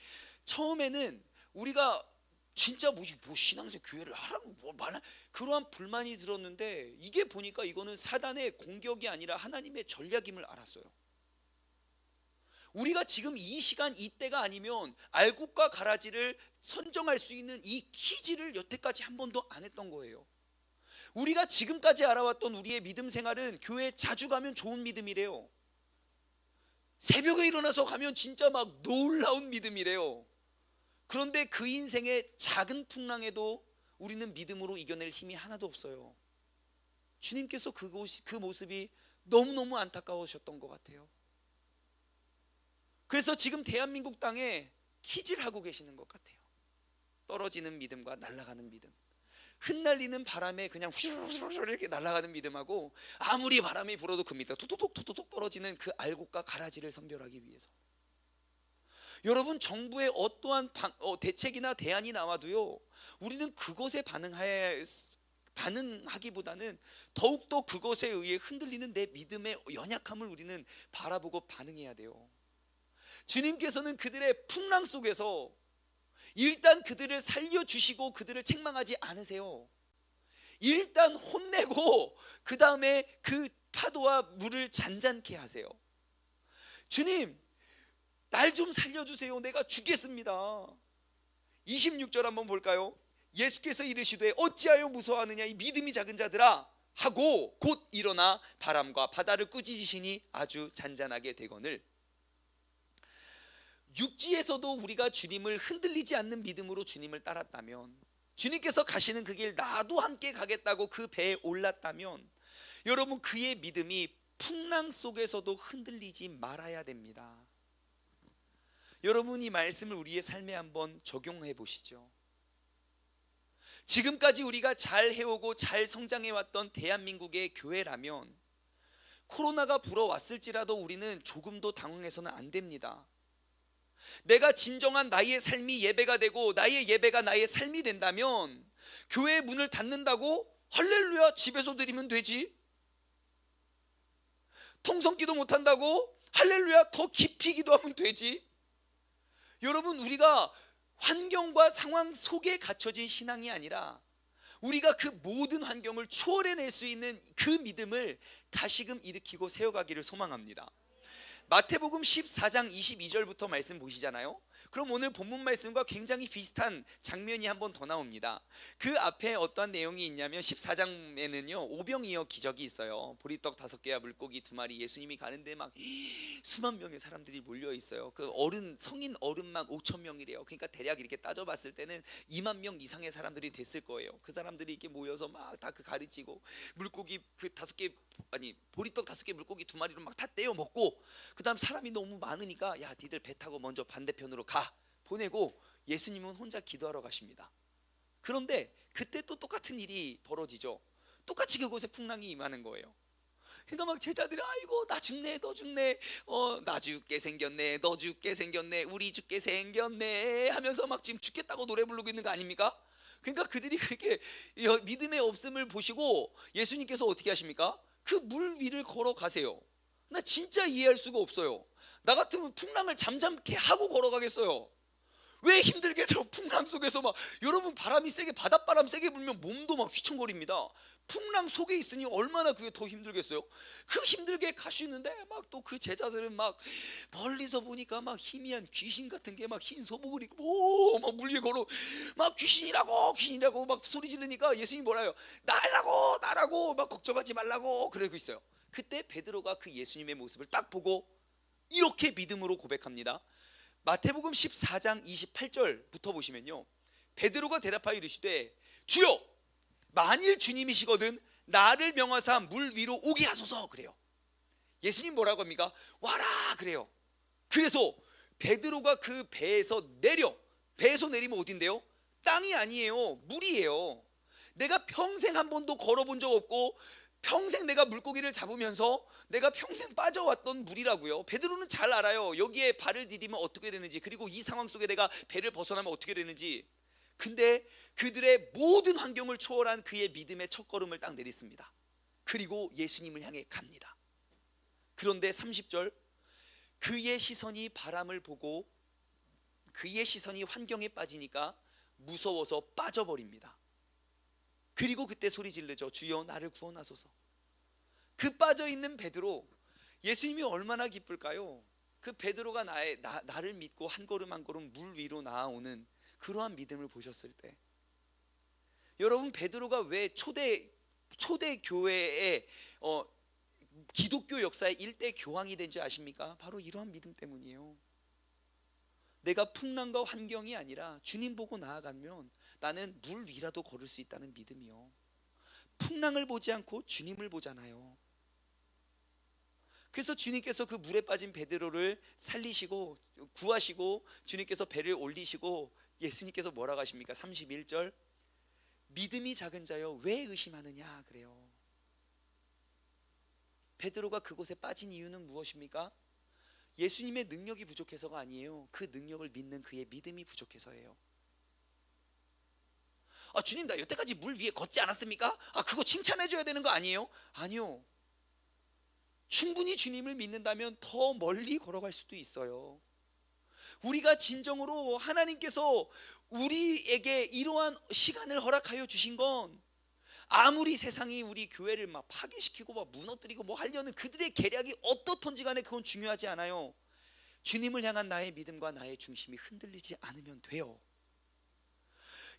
처음에는 우리가 진짜 뭐 신앙생 교회를 하라고 뭐 말하 그러한 불만이 들었는데, 이게 보니까 이거는 사단의 공격이 아니라 하나님의 전략임을 알았어요. 우리가 지금 이 시간 이때가 아니면 알곡과 가라지를 선정할 수 있는 이 퀴즈를 여태까지 한 번도 안 했던 거예요. 우리가 지금까지 알아왔던 우리의 믿음 생활은 교회 자주 가면 좋은 믿음이래요. 새벽에 일어나서 가면 진짜 막 놀라운 믿음이래요. 그런데 그 인생의 작은 풍랑에도 우리는 믿음으로 이겨낼 힘이 하나도 없어요. 주님께서 그 모습이 너무너무 안타까우셨던 것 같아요. 그래서 지금 대한민국 땅에 퀴즈를 하고 계시는 것 같아요. 떨어지는 믿음과 날아가는 믿음, 흩날리는 바람에 그냥 휘르르르 이렇게 날아가는 믿음하고, 아무리 바람이 불어도 그 밑에 토토톡 떨어지는 그 알곡과 가라지를 선별하기 위해서. 여러분, 정부의 어떠한 대책이나 대안이 나와도요, 우리는 그것에 반응하기보다는 더욱더 그것에 의해 흔들리는 내 믿음의 연약함을 우리는 바라보고 반응해야 돼요. 주님께서는 그들의 풍랑 속에서 일단 그들을 살려주시고 그들을 책망하지 않으세요. 일단 혼내고 그 다음에 그 파도와 물을 잔잔케 하세요. 주님, 날 좀 살려주세요. 내가 죽겠습니다. 26절 한번 볼까요? 예수께서 이르시되 어찌하여 무서워하느냐 이 믿음이 작은 자들아 하고 곧 일어나 바람과 바다를 꾸짖으시니 아주 잔잔하게 되거늘. 육지에서도 우리가 주님을 흔들리지 않는 믿음으로 주님을 따랐다면, 주님께서 가시는 그 길 나도 함께 가겠다고 그 배에 올랐다면, 여러분 그의 믿음이 풍랑 속에서도 흔들리지 말아야 됩니다. 여러분 이 말씀을 우리의 삶에 한번 적용해 보시죠. 지금까지 우리가 잘 해오고 잘 성장해왔던 대한민국의 교회라면 코로나가 불어왔을지라도 우리는 조금도 당황해서는 안 됩니다. 내가 진정한 나의 삶이 예배가 되고 나의 예배가 나의 삶이 된다면 교회의 문을 닫는다고 할렐루야 집에서 드리면 되지. 통성기도 못한다고 할렐루야 더 깊이 기도하면 되지. 여러분 우리가 환경과 상황 속에 갇혀진 신앙이 아니라 우리가 그 모든 환경을 초월해낼 수 있는 그 믿음을 다시금 일으키고 세워가기를 소망합니다. 마태복음 14장 22절부터 말씀 보시잖아요. 그럼 오늘 본문 말씀과 굉장히 비슷한 장면이 한 번 더 나옵니다. 그 앞에 어떠한 내용이 있냐면 14장에는요 오병이어 기적이 있어요. 보리떡 5개와 물고기 2마리, 예수님이 가는데 막 수만 명의 사람들이 몰려 있어요. 그 어른, 성인 어른만 5천 명이래요. 그러니까 대략 이렇게 따져봤을 때는 2만 명 이상의 사람들이 됐을 거예요. 그 사람들이 이렇게 모여서 막 다 그 가르치고 물고기 그 5개, 아니 보리떡 5개 물고기 2마리로 막 다 떼어 먹고, 그 다음 사람이 너무 많으니까 야 니들 배 타고 먼저 반대편으로 가 보내고 예수님은 혼자 기도하러 가십니다. 그런데 그때 또 똑같은 일이 벌어지죠. 똑같이 그곳에 풍랑이 임하는 거예요. 그러니까 막 제자들이 아이고 나 죽네 너 죽네 나 죽게 생겼네 너 죽게 생겼네 우리 죽게 생겼네 하면서 막 지금 죽겠다고 노래 부르고 있는 거 아닙니까? 그러니까 그들이 그렇게 믿음의 없음을 보시고 예수님께서 어떻게 하십니까? 그 물 위를 걸어가세요. 나 진짜 이해할 수가 없어요. 나 같으면 풍랑을 잠잠케 하고 걸어가겠어요. 왜 힘들게 저 풍랑 속에서 막, 여러분 바람이 세게, 바닷바람 세게 불면 몸도 막 휘청거립니다. 풍랑 속에 있으니 얼마나 그게 더 힘들겠어요. 그 힘들게 가시는데 막 또 그 제자들은 막 멀리서 보니까 막 희미한 귀신 같은 게 막 흰 소복을 입고 막 물 위에 걸어 막 귀신이라고 귀신이라고 막 소리 지르니까 예수님이 뭐라요? 나라고 막 걱정하지 말라고 그러고 있어요. 그때 베드로가 그 예수님의 모습을 딱 보고 이렇게 믿음으로 고백합니다. 마태복음 14장 28절부터 보시면요, 베드로가 대답하여 이르시되 주여 만일 주님이시거든 나를 명하사 물 위로 오게 하소서 그래요. 예수님 뭐라고 합니까? 와라 그래요. 그래서 베드로가 그 배에서 내리면 어딘데요? 땅이 아니에요, 물이에요. 내가 평생 한 번도 걸어본 적 없고 평생 내가 물고기를 잡으면서 내가 평생 빠져왔던 물이라고요. 베드로는 잘 알아요. 여기에 발을 디디면 어떻게 되는지, 그리고 이 상황 속에 내가 배를 벗어나면 어떻게 되는지. 근데 그들의 모든 환경을 초월한 그의 믿음의 첫걸음을 딱 내딛습니다. 그리고 예수님을 향해 갑니다. 그런데 30절, 그의 시선이 바람을 보고 그의 시선이 환경에 빠지니까 무서워서 빠져버립니다. 그리고 그때 소리 지르죠. 주여 나를 구원하소서. 그 빠져있는 베드로, 예수님이 얼마나 기쁠까요? 그 베드로가 나를 믿고 한 걸음 한 걸음 물 위로 나아오는 그러한 믿음을 보셨을 때, 여러분 베드로가 왜 초대 교회의 기독교 역사의 일대 교황이 된 줄 아십니까? 바로 이러한 믿음 때문이에요. 내가 풍랑과 환경이 아니라 주님 보고 나아가면 나는 물 위라도 걸을 수 있다는 믿음이요. 풍랑을 보지 않고 주님을 보잖아요. 그래서 주님께서 그 물에 빠진 베드로를 살리시고 구하시고 주님께서 배를 올리시고 예수님께서 뭐라고 하십니까? 31절, 믿음이 작은 자여 왜 의심하느냐 그래요. 베드로가 그곳에 빠진 이유는 무엇입니까? 예수님의 능력이 부족해서가 아니에요. 그 능력을 믿는 그의 믿음이 부족해서예요. 주님 나 여태까지 물 위에 걷지 않았습니까? 그거 칭찬해 줘야 되는 거 아니에요? 아니요. 충분히 주님을 믿는다면 더 멀리 걸어갈 수도 있어요. 우리가 진정으로 하나님께서 우리에게 이러한 시간을 허락하여 주신 건, 아무리 세상이 우리 교회를 막 파괴시키고 막 무너뜨리고 뭐 하려는 그들의 계략이 어떻든지 간에 그건 중요하지 않아요. 주님을 향한 나의 믿음과 나의 중심이 흔들리지 않으면 돼요.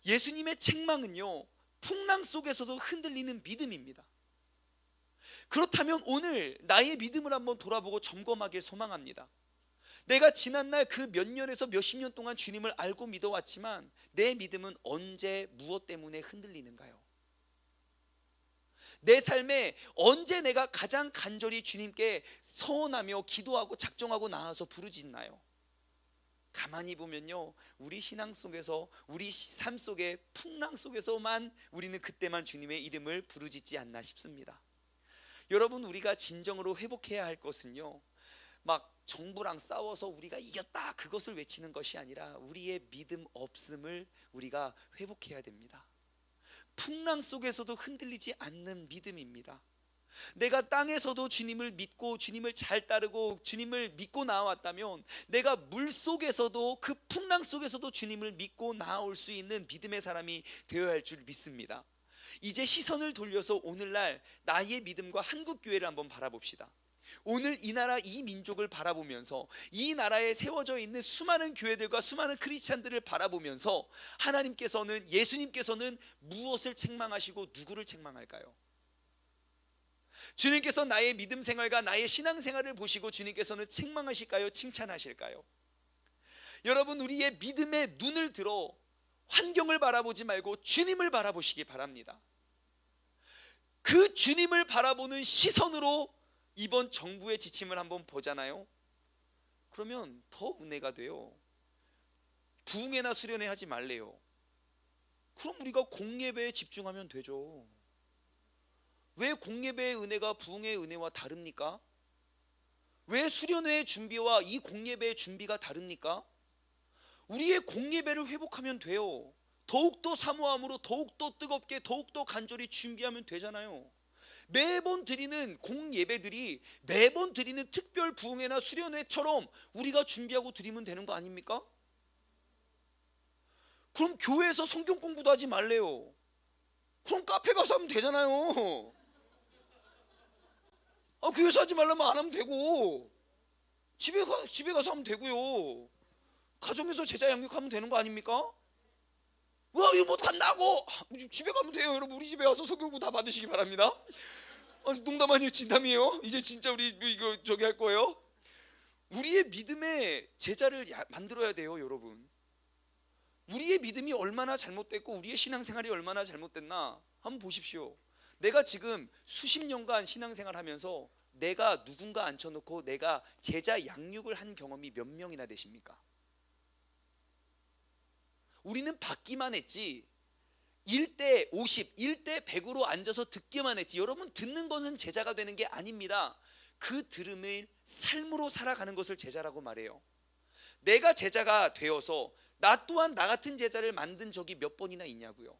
예수님의 책망은요, 풍랑 속에서도 흔들리는 믿음입니다. 그렇다면 오늘 나의 믿음을 한번 돌아보고 점검하길 소망합니다. 내가 지난날 그 몇 년에서 몇십 년 동안 주님을 알고 믿어왔지만 내 믿음은 언제 무엇 때문에 흔들리는가요? 내 삶에 언제 내가 가장 간절히 주님께 서원하며 기도하고 작정하고 나와서 부르짖나요? 가만히 보면요, 우리 신앙 속에서, 우리 삶 속의 풍랑 속에서만 우리는 그때만 주님의 이름을 부르짖지 않나 싶습니다. 여러분, 우리가 진정으로 회복해야 할 것은요, 막 정부랑 싸워서 우리가 이겼다 그것을 외치는 것이 아니라 우리의 믿음 없음을 우리가 회복해야 됩니다. 풍랑 속에서도 흔들리지 않는 믿음입니다. 내가 땅에서도 주님을 믿고 주님을 잘 따르고 주님을 믿고 나아왔다면 내가 물 속에서도 그 풍랑 속에서도 주님을 믿고 나아올 수 있는 믿음의 사람이 되어야 할 줄 믿습니다. 이제 시선을 돌려서 오늘날 나의 믿음과 한국교회를 한번 바라봅시다. 오늘 이 나라 이 민족을 바라보면서 이 나라에 세워져 있는 수많은 교회들과 수많은 크리스찬들을 바라보면서 하나님께서는, 예수님께서는 무엇을 책망하시고 누구를 책망할까요? 주님께서 나의 믿음 생활과 나의 신앙 생활을 보시고 주님께서는 책망하실까요? 칭찬하실까요? 여러분, 우리의 믿음의 눈을 들어 환경을 바라보지 말고 주님을 바라보시기 바랍니다. 그 주님을 바라보는 시선으로 이번 정부의 지침을 한번 보잖아요. 그러면 더 은혜가 돼요. 부흥회나 수련회 하지 말래요. 그럼 우리가 공예배에 집중하면 되죠. 왜 공예배의 은혜가 부흥회의 은혜와 다릅니까? 왜 수련회의 준비와 이 공예배의 준비가 다릅니까? 우리의 공예배를 회복하면 돼요. 더욱더 사모함으로 더욱더 뜨겁게 더욱더 간절히 준비하면 되잖아요. 매번 드리는 공예배들이 매번 드리는 특별 부흥회나 수련회처럼 우리가 준비하고 드리면 되는 거 아닙니까? 그럼 교회에서 성경 공부도 하지 말래요. 그럼 카페 가서 하면 되잖아요. 교회에서 하지 말라면 안 하면 되고 집에 가서 하면 되고요. 가정에서 제자 양육하면 되는 거 아닙니까? 와, 이거 못한다고! 집에 가면 돼요. 여러분, 우리 집에 와서 성경 공부 다 받으시기 바랍니다. 농담 아니에요, 진담이에요. 이제 진짜 우리 이거 저기 할 거예요. 우리의 믿음의 제자를 만들어야 돼요, 여러분. 우리의 믿음이 얼마나 잘못됐고 우리의 신앙생활이 얼마나 잘못됐나 한번 보십시오. 내가 지금 수십 년간 신앙생활 하면서 내가 누군가 앉혀놓고 내가 제자 양육을 한 경험이 몇 명이나 되십니까? 우리는 받기만 했지 1대 50, 1대 100으로 앉아서 듣기만 했지. 여러분, 듣는 것은 제자가 되는 게 아닙니다. 그 들음을 삶으로 살아가는 것을 제자라고 말해요. 내가 제자가 되어서 나 또한 나 같은 제자를 만든 적이 몇 번이나 있냐고요.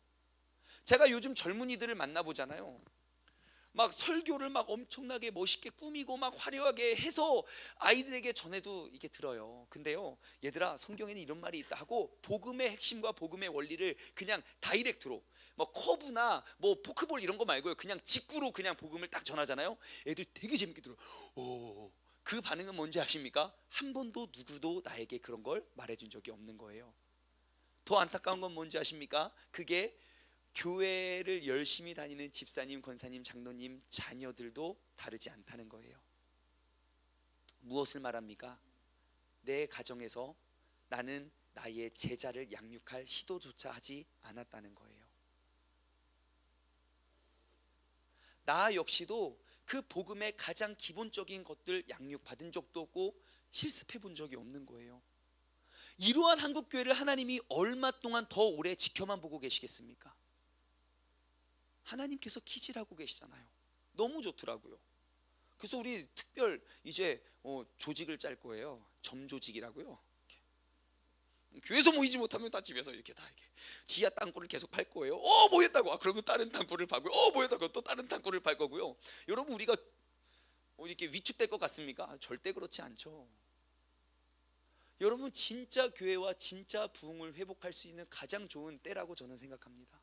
제가 요즘 젊은이들을 만나보잖아요. 막 설교를 막 엄청나게 멋있게 꾸미고 막 화려하게 해서 아이들에게 전해도 이게 들어요. 근데요, 얘들아, 성경에는 이런 말이 있다 하고 복음의 핵심과 복음의 원리를 그냥 다이렉트로 뭐 커브나 뭐 포크볼 이런 거 말고요, 그냥 직구로 그냥 복음을 딱 전하잖아요. 애들 되게 재밌게 들어요. 그 반응은 뭔지 아십니까? 한 번도 누구도 나에게 그런 걸 말해준 적이 없는 거예요. 더 안타까운 건 뭔지 아십니까? 그게 교회를 열심히 다니는 집사님, 권사님, 장로님 자녀들도 다르지 않다는 거예요. 무엇을 말합니까? 내 가정에서 나는 나의 제자를 양육할 시도조차 하지 않았다는 거예요. 나 역시도 그 복음의 가장 기본적인 것들 양육받은 적도 없고 실습해 본 적이 없는 거예요. 이러한 한국교회를 하나님이 얼마 동안 더 오래 지켜만 보고 계시겠습니까? 하나님께서 키질하고 계시잖아요. 너무 좋더라고요. 그래서 우리 특별 이제 조직을 짤 거예요. 점조직이라고요. 교회에서 모이지 못하면 다 집에서 이렇게 다 이렇게 지하 땅굴을 계속 팔 거예요. 모였다고. 그러면 다른 땅굴을 팔고요. 모였다고 또 다른 땅굴을 팔 거고요. 여러분, 우리가 이렇게 위축될 것 같습니까? 절대 그렇지 않죠. 여러분, 진짜 교회와 진짜 부흥을 회복할 수 있는 가장 좋은 때라고 저는 생각합니다.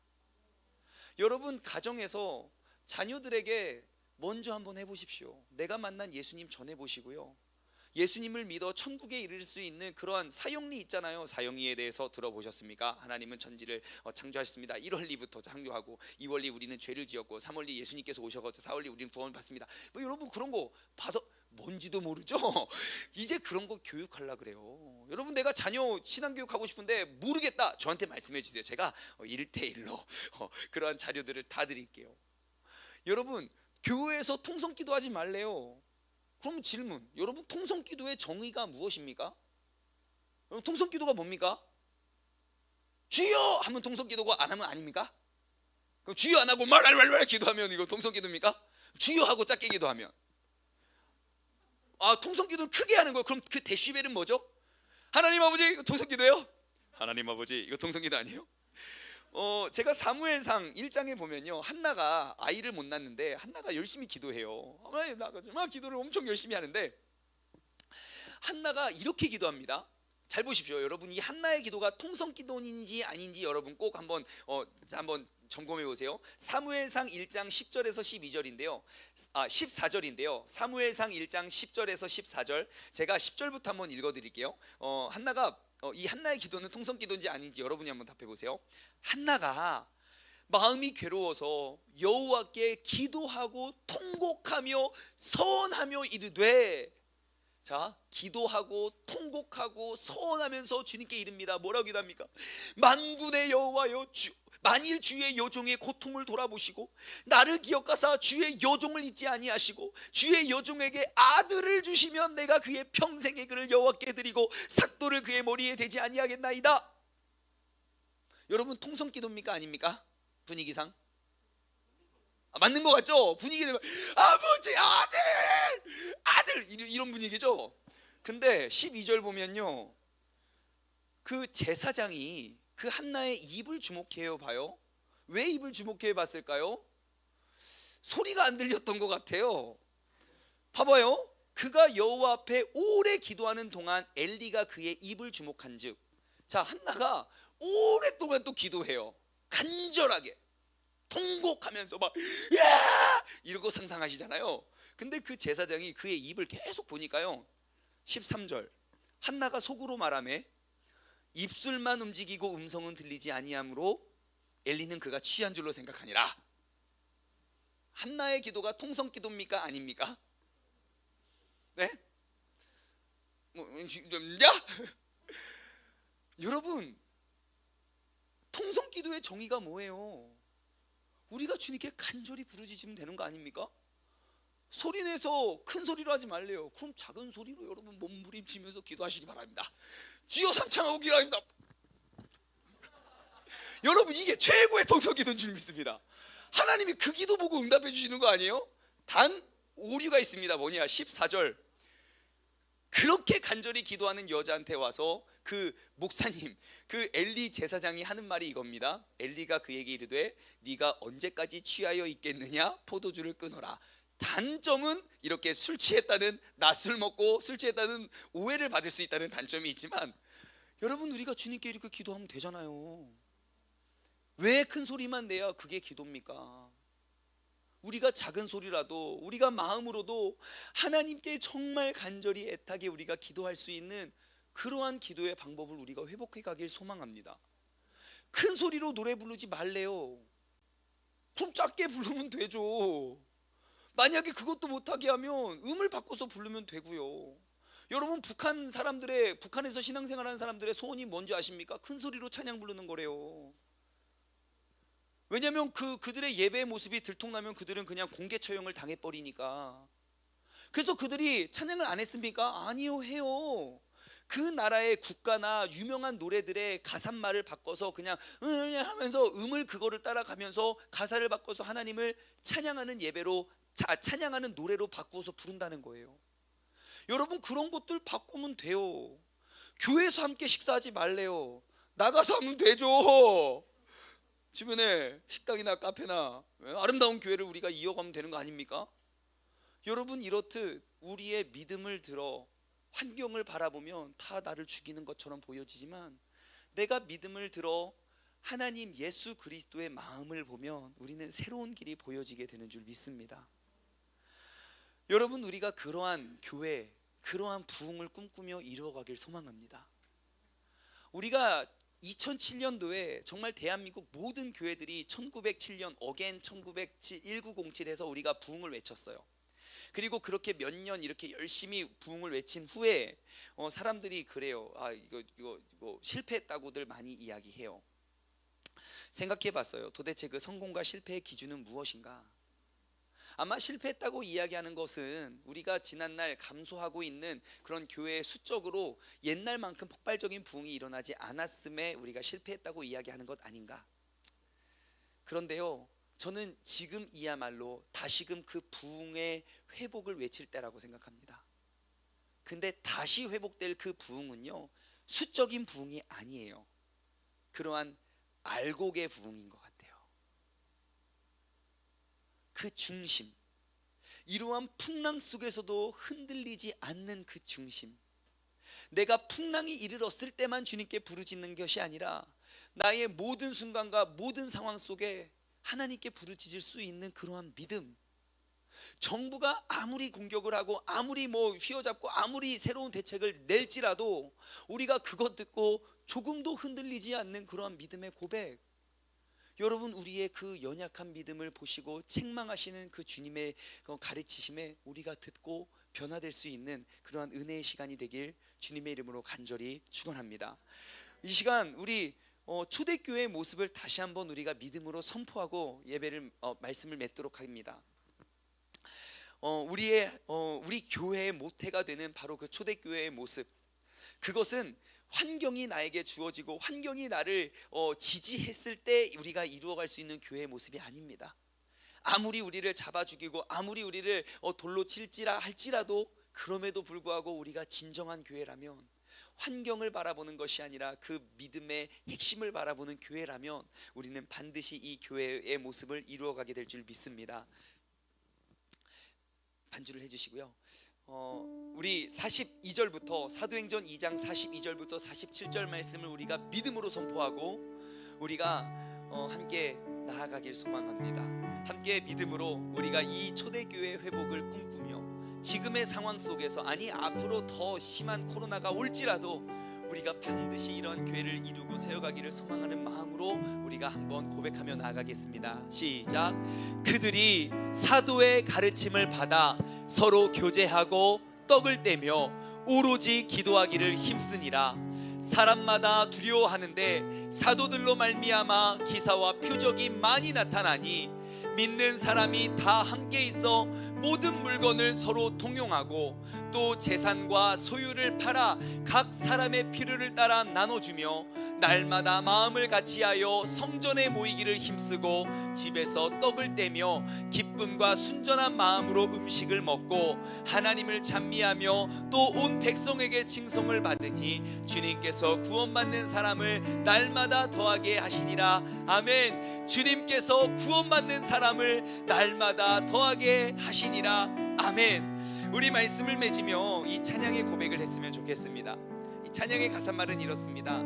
여러분, 가정에서 자녀들에게 먼저 한번 해보십시오. 내가 만난 예수님 전해보시고요. 예수님을 믿어 천국에 이를 수 있는 그러한 사형리 있잖아요. 사형리에 대해서 들어보셨습니까? 하나님은 천지를 창조하셨습니다. 1월리부터 창조하고 2월리 우리는 죄를 지었고 3월리 예수님께서 오셔서 4월리 우리는 구원을 받습니다. 여러분, 그런 거 받아 뭔지도 모르죠. 이제 그런 거 교육하려고 그래요. 여러분, 내가 자녀 신앙교육 하고 싶은데 모르겠다, 저한테 말씀해 주세요. 제가 1대1로 그러한 자료들을 다 드릴게요. 여러분, 교회에서 통성기도 하지 말래요. 그럼 질문, 여러분, 통성기도의 정의가 무엇입니까? 여러분, 통성기도가 뭡니까? 주여 하면 통성기도가, 안 하면 아닙니까? 그럼 주여 안 하고 말말말 기도하면 이거 통성기도입니까? 주여 하고 작게 기도하면, 통성기도는 크게 하는 거예요. 그럼 그 데시벨은 뭐죠? 하나님 아버지, 이거 통성기도예요? 하나님 아버지, 이거 통성기도 아니에요? 제가 사무엘상 1장에 보면요, 한나가 아이를 못 낳는데 한나가 열심히 기도해요. 하나님 막 기도를 엄청 열심히 하는데 한나가 이렇게 기도합니다. 잘 보십시오. 여러분, 이 한나의 기도가 통성기도인지 아닌지 여러분 꼭 한번 점검해 보세요. 사무엘상 1장 10절에서 12절인데요. 14절인데요. 사무엘상 1장 10절에서 14절. 제가 10절부터 한번 읽어 드릴게요. 한나가 이 한나의 기도는 통성기도인지 아닌지 여러분이 한번 답해 보세요. 한나가 마음이 괴로워서 여호와께 기도하고 통곡하며 서원하며 이르되, 자, 기도하고 통곡하고 서원하면서 주님께 이릅니다. 뭐라고 기도합니까? 만군의 여호와여, 만일 주의 여종의 고통을 돌아보시고 나를 기억하사 주의 여종을 잊지 아니하시고 주의 여종에게 아들을 주시면 내가 그의 평생의 그를 여호와께 드리고 삭도를 그의 머리에 대지 아니하겠나이다. 여러분, 통성기도입니까 아닙니까? 분위기상 맞는 것 같죠? 분위기는 아버지, 아들 이런 분위기죠. 근데 12절 보면요, 그 제사장이 그 한나의 입을 주목해 봐요. 왜 입을 주목해 봤을까요? 소리가 안 들렸던 것 같아요. 봐봐요. 그가 여호와 앞에 오래 기도하는 동안 엘리가 그의 입을 주목한즉, 자, 한나가 오랫동안 또 기도해요. 간절하게 통곡하면서 막 야! 이러고 상상하시잖아요. 근데 그 제사장이 그의 입을 계속 보니까요, 13절, 한나가 속으로 말하매 입술만 움직이고 음성은 들리지 아니하므로 엘리는 그가 취한 줄로 생각하니라. 한나의 기도가 통성기도입니까 아닙니까? 네? 여러분, 통성기도의 정의가 뭐예요? 우리가 주님께 간절히 부르짖으면 되는 거 아닙니까? 소리내서 큰 소리로 하지 말래요. 그럼 작은 소리로 여러분 몸부림치면서 기도하시기 바랍니다. 주여 삼창하고 기도합니다. 여러분, 이게 최고의 통성기도인 줄 믿습니다. 하나님이 그 기도 보고 응답해 주시는 거 아니에요? 단 오류가 있습니다. 뭐냐, 14절, 그렇게 간절히 기도하는 여자한테 와서 그 목사님, 그 엘리 제사장이 하는 말이 이겁니다. 엘리가 그에게 이르되 네가 언제까지 취하여 있겠느냐, 포도주를 끊어라. 단점은 이렇게 술 취했다는, 낮술 먹고 술 취했다는 오해를 받을 수 있다는 단점이 있지만, 여러분, 우리가 주님께 이렇게 기도하면 되잖아요. 왜 큰 소리만 내야 그게 기도입니까? 우리가 작은 소리라도, 우리가 마음으로도 하나님께 정말 간절히 애타게 우리가 기도할 수 있는 그러한 기도의 방법을 우리가 회복해 가길 소망합니다. 큰 소리로 노래 부르지 말래요. 그럼 작게 부르면 되죠. 만약에 그것도 못하게 하면 음을 바꿔서 부르면 되고요. 여러분, 북한에서 신앙생활하는 사람들의 소원이 뭔지 아십니까? 큰 소리로 찬양 부르는 거래요. 왜냐하면 그들의 예배의 모습이 들통나면 그들은 그냥 공개 처형을 당해버리니까. 그래서 그들이 찬양을 안 했습니까? 아니요, 해요. 그 나라의 국가나 유명한 노래들의 가사말을 바꿔서 그냥 하면서 음을 그거를 따라가면서 가사를 바꿔서 하나님을 찬양하는 예배로, 찬양하는 노래로 바꾸어서 부른다는 거예요. 여러분, 그런 것들 바꾸면 돼요. 교회에서 함께 식사하지 말래요. 나가서 하면 되죠. 주변에 식당이나 카페나 아름다운 교회를 우리가 이어가면 되는 거 아닙니까? 여러분, 이렇듯 우리의 믿음을 들어 환경을 바라보면 다 나를 죽이는 것처럼 보여지지만, 내가 믿음을 들어 하나님 예수 그리스도의 마음을 보면 우리는 새로운 길이 보여지게 되는 줄 믿습니다. 여러분, 우리가 그러한 교회, 그러한 부흥을 꿈꾸며 이루어가길 소망합니다. 우리가 2007년도에 정말 대한민국 모든 교회들이 1907년 어겐 1907 1907에서 우리가 부흥을 외쳤어요. 그리고 그렇게 몇 년 이렇게 열심히 부흥을 외친 후에 사람들이 그래요. 이거 실패했다고들 많이 이야기해요. 생각해봤어요. 도대체 그 성공과 실패의 기준은 무엇인가? 아마 실패했다고 이야기하는 것은 우리가 지난날 감소하고 있는 그런 교회의 수적으로 옛날만큼 폭발적인 부흥이 일어나지 않았음에 우리가 실패했다고 이야기하는 것 아닌가? 그런데요, 저는 지금이야말로 다시금 그 부흥의 회복을 외칠 때라고 생각합니다. 근데 다시 회복될 그 부흥은요, 수적인 부흥이 아니에요. 그러한 알곡의 부흥인 것 같아요. 그 중심, 이러한 풍랑 속에서도 흔들리지 않는 그 중심, 내가 풍랑이 이르렀을 때만 주님께 부르짖는 것이 아니라 나의 모든 순간과 모든 상황 속에 하나님께 부르짖을 수 있는 그러한 믿음. 정부가 아무리 공격을 하고 아무리 휘어잡고 아무리 새로운 대책을 낼지라도 우리가 그것 듣고 조금도 흔들리지 않는 그러한 믿음의 고백. 여러분, 우리의 그 연약한 믿음을 보시고 책망하시는 그 주님의 가르치심에 우리가 듣고 변화될 수 있는 그러한 은혜의 시간이 되길 주님의 이름으로 간절히 축원합니다. 이 시간 우리 초대교회의 모습을 다시 한번 우리가 믿음으로 선포하고 예배를 말씀을 맺도록 합니다. 우리 교회의 모태가 되는 바로 그 초대교회의 모습, 그것은 환경이 나에게 주어지고 환경이 나를 지지했을 때 우리가 이루어갈 수 있는 교회의 모습이 아닙니다. 아무리 우리를 잡아 죽이고 아무리 우리를 돌로 칠지라 할지라도 그럼에도 불구하고 우리가 진정한 교회라면, 환경을 바라보는 것이 아니라 그 믿음의 핵심을 바라보는 교회라면 우리는 반드시 이 교회의 모습을 이루어가게 될 줄 믿습니다. 반주를 해주시고요. 우리 42절부터 사도행전 2장 42절부터 47절 말씀을 우리가 믿음으로 선포하고 우리가 함께 나아가길 소망합니다. 함께 믿음으로 우리가 이 초대교회 회복을 꿈꾸며 지금의 상황 속에서, 아니 앞으로 더 심한 코로나가 올지라도 우리가 반드시 이런 교회를 이루고 세워가기를 소망하는 마음으로 우리가 한번 고백하며 나아가겠습니다. 시작. 그들이 사도의 가르침을 받아 서로 교제하고 떡을 떼며 오로지 기도하기를 힘쓰니라. 사람마다 두려워하는데 사도들로 말미암아 기사와 표적이 많이 나타나니 믿는 사람이 다 함께 있어 모든 물건을 서로 동용하고 또 재산과 소유를 팔아 각 사람의 필요를 따라 나눠주며 날마다 마음을 같이하여 성전에 모이기를 힘쓰고 집에서 떡을 떼며 기쁨과 순전한 마음으로 음식을 먹고 하나님을 찬미하며 또 온 백성에게 칭송을 받으니 주님께서 구원받는 사람을 날마다 더하게 하시니라. 아멘. 주님께서 구원받는 사람을 날마다 더하게 하시니라. 아멘. 우리 말씀을 맺으며 이 찬양의 고백을 했으면 좋겠습니다. 이 찬양의 가사말은 이렇습니다.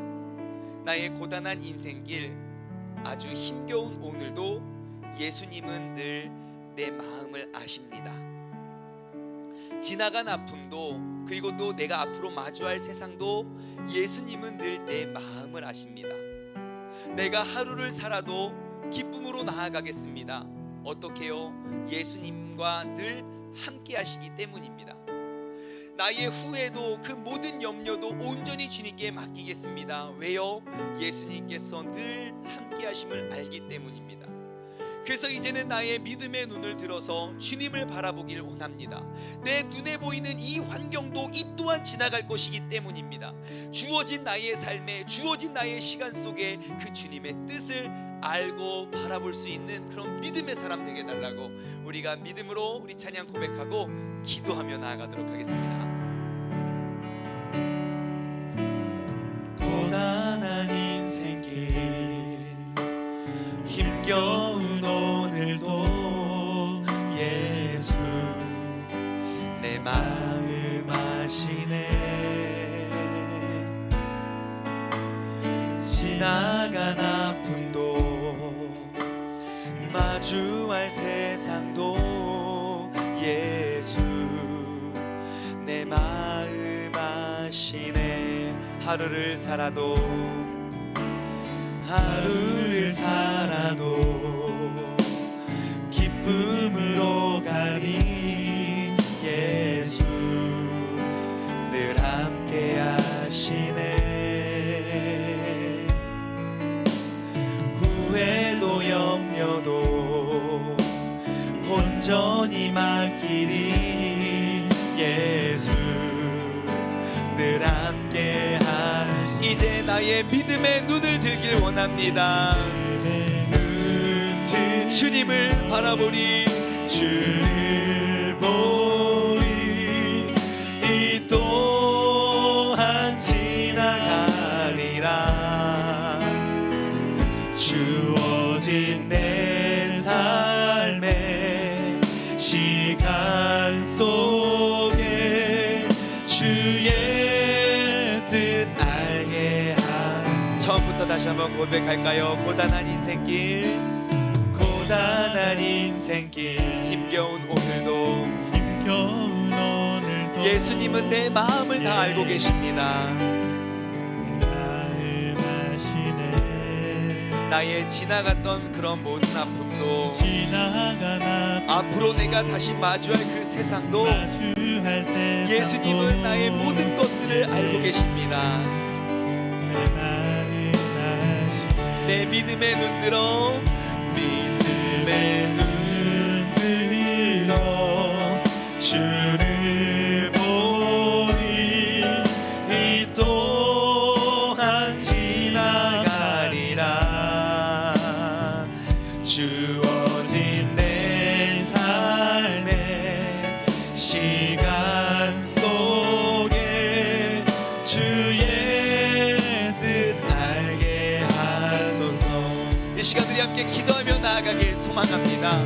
나의 고단한 인생길, 아주 힘겨운 오늘도 예수님은 늘 내 마음을 아십니다. 지나간 아픔도, 그리고 또 내가 앞으로 마주할 세상도 예수님은 늘 내 마음을 아십니다. 내가 하루를 살아도 기쁨으로 나아가겠습니다. 어떻게요? 예수님과 늘 함께 하시기 때문입니다. 나의 후회도 그 모든 염려도 온전히 주님께 맡기겠습니다. 왜요? 예수님께서 늘 함께 하심을 알기 때문입니다. 그래서 이제는 나의 믿음의 눈을 들어서 주님을 바라보길 원합니다. 내 눈에 보이는 이 환경도 이 또한 지나갈 것이기 때문입니다. 주어진 나의 삶에, 주어진 나의 시간 속에 그 주님의 뜻을 알고 바라볼 수 있는 그런 믿음의 사람 되게 해달라고 우리가 믿음으로 우리 찬양 고백하고 기도하며 나아가도록 하겠습니다. 고단한 인생길, 힘겨운 오늘도 예수 내 마음 아시네. 지나간 아픔도 마주할 세상도 예수 내 마음 아시네. 하루를 살아도 기쁨으로 가리 예수 늘 함께한 이제 나의 믿음의 눈을 들길 원합니다. 눈 주님을 바라보니 주를 보니 이 또한 지나가리라. 주어진 내 삶의 시간 속에 주의 뜻 알게 한 처음부터 다시 한번 고백할까요? 고단한 인생길 고단한 인생길 힘겨운 오늘도 예수님은 내 마음을 다 알고 계십니다. 나의 지나갔던 그런 모든 아픔도 앞으로 내가 다시 마주할 그 세상도 예수님은 나의 모든 것들을 알고 계십니다. 내 믿음의 눈 들어 믿음의 눈 들어 주를 보니 이 또한 지나가리라. 주어진 내 삶의 시간 속에 주의 뜻 알게 하소서. 이 시간들이 함께 기도하며 나아가길 소망합니다.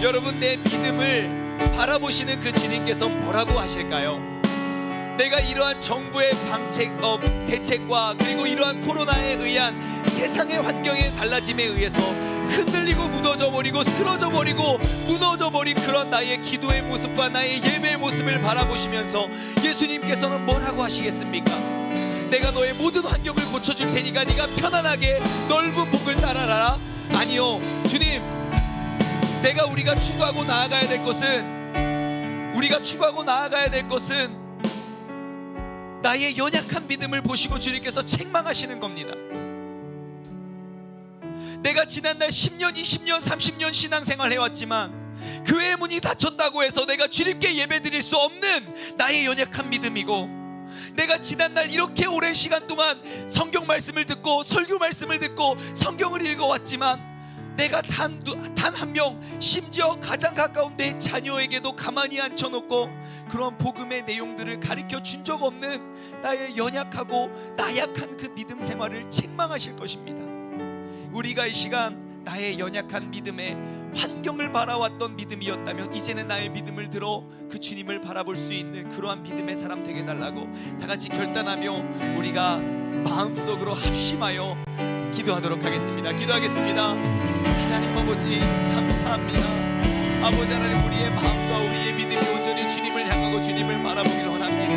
여러분, 내 믿음을 바라보시는 그 주님께서 뭐라고 하실까요? 내가 이러한 정부의 대책과 그리고 이러한 코로나에 의한 세상의 환경의 달라짐에 의해서 흔들리고 무너져버리고 쓰러져버리고 무너져버린 그런 나의 기도의 모습과 나의 예배의 모습을 바라보시면서 예수님께서는 뭐라고 하시겠습니까? 내가 너의 모든 환경을 고쳐줄 테니까 네가 편안하게 넓은 복을 따라라. 아니요, 주님, 우리가 추구하고 나아가야 될 것은 나의 연약한 믿음을 보시고 주님께서 책망하시는 겁니다. 내가 지난날 10년, 20년, 30년 신앙생활 해왔지만 교회 문이 닫혔다고 해서 내가 주님께 예배드릴 수 없는 나의 연약한 믿음이고, 내가 지난날 이렇게 오랜 시간 동안 성경 말씀을 듣고 설교 말씀을 듣고 성경을 읽어왔지만 내가 단 한 명, 심지어 가장 가까운 내 자녀에게도 가만히 앉혀놓고 그런 복음의 내용들을 가르쳐 준 적 없는 나의 연약하고 나약한 그 믿음 생활을 책망하실 것입니다. 우리가 이 시간 나의 연약한 믿음의 환경을 바라왔던 믿음이었다면 이제는 나의 믿음을 들어 그 주님을 바라볼 수 있는 그러한 믿음의 사람 되게 달라고 다 같이 결단하며 우리가 마음속으로 합심하여 기도하도록 하겠습니다. 기도하겠습니다. 하나님 아버지, 감사합니다. 아버지 하나님, 우리의 마음과 우리의 믿음이 온전히 주님을 향하고 주님을 바라보기를 원합니다.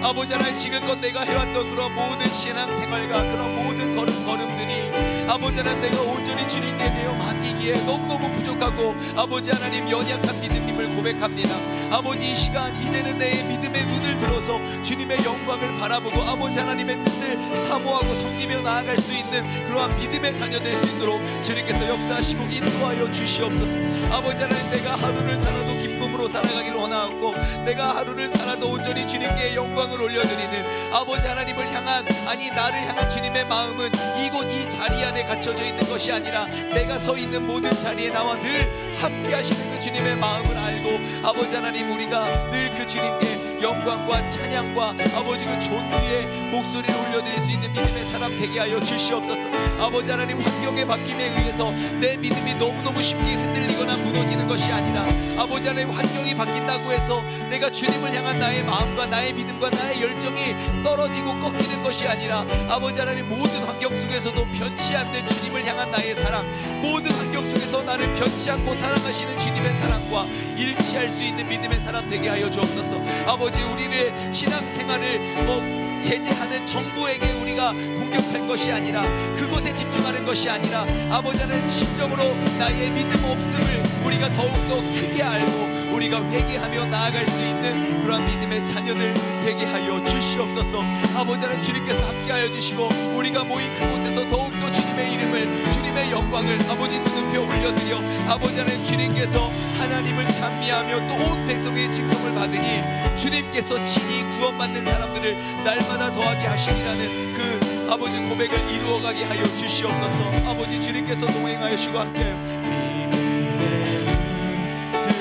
아버지 하나님, 지금껏 내가 해왔던 그런 모든 신앙생활과 그런 모든 걸음들이 아버지 하나님, 내가 온전히 주님께 내어 맡기기에 너무너무 부족하고 아버지 하나님, 연약한 믿음님을 고백합니다. 아버지, 이 시간 이제는 내 믿음의 눈을 들어서 주님의 영광을 바라보고 아버지 하나님의 뜻을 사모하고 섬기며 나아갈 수 있는 그러한 믿음의 자녀 될 수 있도록 주님께서 역사하시고 인도하여 주시옵소서. 아버지 하나님, 내가 하루를 살아도 기쁨으로 살아가기를 원하옵고 내가 하루를 살아도 온전히 주님께 영광을 올려드리는 아버지 하나님을 향한, 아니 나를 향한 주님의 마음은 이곳 이 자리 안에 갖춰져 있는 것이 아니라 내가 서 있는 모든 자리에 나와 늘 함께 하시는 그 주님의 마음을 알고 아버지 하나님, 우리가 늘 그 주님께 영광과 찬양과 아버지 그 존귀의 목소리를 올려드릴 수 있는 믿음의 사람 되게 하여 주시옵소서. 아버지 하나님, 환경의 바뀜에 의해서 내 믿음이 너무너무 쉽게 흔들리거나 무너지는 것이 아니라 아버지 하나님, 환경이 바뀐다고 해서 내가 주님을 향한 나의 마음과 나의 믿음과 나의 열정이 떨어지고 꺾이는 것이 아니라 아버지 하나님, 모든 환경 속에서도 변치 않는 주님을 향한 나의 사랑, 모든 환경 속에서 나를 변치 않고 사랑하시는 주님의 사랑과 일치할 수 있는 믿음의 사람 되게 하여 주옵소서. 아버지, 우리를 신앙생활을 제재하는 정부에게 우리가 공격할 것이 아니라 그곳에 집중하는 것이 아니라 아버지 하나님, 진정으로 나의 믿음 없음을 우리가 더욱더 크게 알고 우리가 회개하며 나아갈 수 있는 그러한 믿음의 자녀들 되게 하여 주시옵소서. 아버지 하나님, 주님께서 함께하여 주시고 우리가 모인 그곳에서 더욱더 주님의 이름을, 주님의 영광을 아버지 두 눈에 올려드려 아버지 하나님, 주님께서 하나님을 찬미하며 또 온 백성의 칭송을 받으니 주님께서 친히 구원받는 사람들을 날마다 더하게 하시리라는 그 아버지 고백을 이루어가게 하여 주시옵소서. 아버지 주님께서 동행하시고 함께하여 믿음의 눈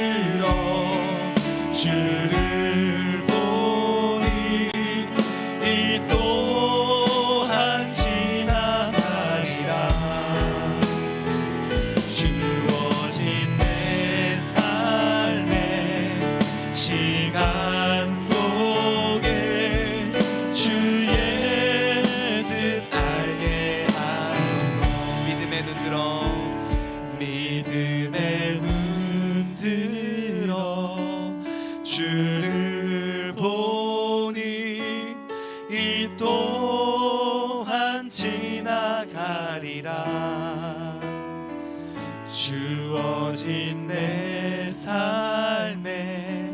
들어 주를 보니 이 또한 지나가리라. 주어진 내 삶의 시간 속에 주의 뜻 알게 하소서. 믿음의 눈 들어, 믿음의 눈 들어 주를 보니 이 또한 지나가리라. 주어진 내 삶의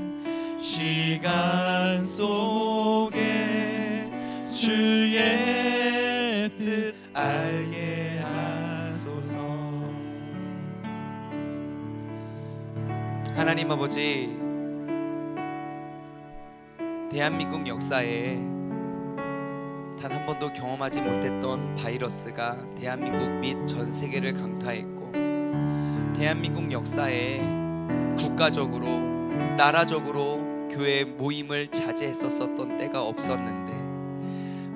시간 속에 주의 뜻 알게 하소서. 하나님 아버지, 대한민국 역사에 단 한 번도 경험하지 못했던 바이러스가 대한민국 및 전 세계를 강타했고, 대한민국 역사에 국가적으로, 나라적으로 교회 모임을 자제했었던 때가 없었는데,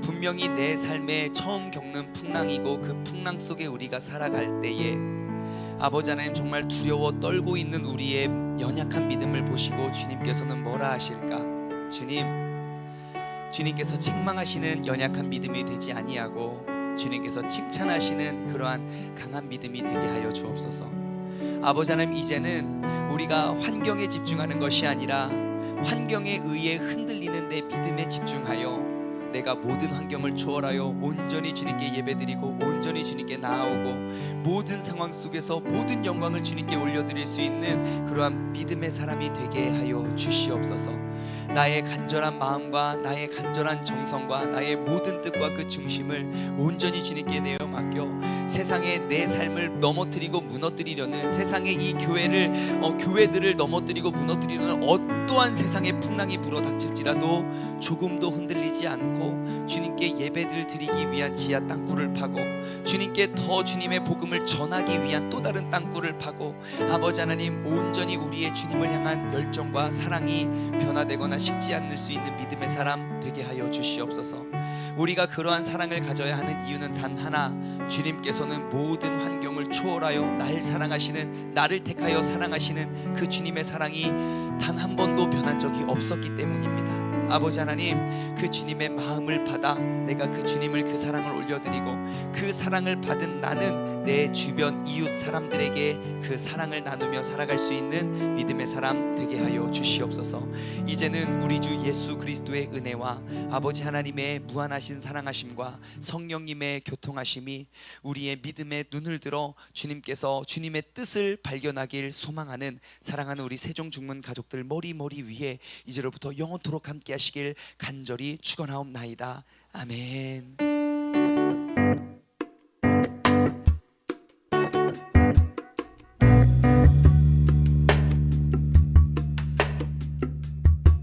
분명히 내 삶에 처음 겪는 풍랑이고 그 풍랑 속에 우리가 살아갈 때에 아버지 하나님, 정말 두려워 떨고 있는 우리의 연약한 믿음을 보시고 주님께서는 뭐라 하실까? 주님께서 책망하시는 연약한 믿음이 되지 아니하고 주님께서 칭찬하시는 그러한 강한 믿음이 되게 하여 주옵소서. 아버지 하나님, 이제는 우리가 환경에 집중하는 것이 아니라 환경에 의해 흔들리는 내 믿음에 집중하여 내가 모든 환경을 초월하여 온전히 주님께 예배드리고 온전히 주님께 나아오고 모든 상황 속에서 모든 영광을 주님께 올려드릴 수 있는 그러한 믿음의 사람이 되게 하여 주시옵소서. 나의 간절한 마음과 나의 간절한 정성과 나의 모든 뜻과 그 중심을 온전히 주님께 내어 맡겨 세상에 내 삶을 넘어뜨리고 무너뜨리려는, 세상의 이 교회들을 넘어뜨리고 무너뜨리려는 어떠한 세상의 풍랑이 불어닥칠지라도 조금도 흔들리지 않고 주님께 예배를 드리기 위한 지하 땅굴을 파고 주님께 더 주님의 복음을 전하기 위한 또 다른 땅굴을 파고 아버지 하나님, 온전히 우리의 주님을 향한 열정과 사랑이 변화되거나 식지 않을 수 있는 믿음의 사람 되게 하여 주시옵소서. 우리가 그러한 사랑을 가져야 하는 이유는 단 하나, 주님께서는 모든 환경을 초월하여 날 사랑하시는, 나를 택하여 사랑하시는 그 주님의 사랑이 단 한 번도 변한 적이 없었기 때문입니다. 아버지 하나님, 그 주님의 마음을 받아 내가 그 주님을, 그 사랑을 올려드리고 그 사랑을 받은 나는 내 주변 이웃 사람들에게 그 사랑을 나누며 살아갈 수 있는 믿음의 사람 되게 하여 주시옵소서. 이제는 우리 주 예수 그리스도의 은혜와 아버지 하나님의 무한하신 사랑하심과 성령님의 교통하심이 우리의 믿음의 눈을 들어 주님께서 주님의 뜻을 발견하길 소망하는 사랑하는 우리 세종 중문 가족들 머리 위에 이제로부터 영원토록 함께 하시길 간절히 축원하옵나이다. 아멘.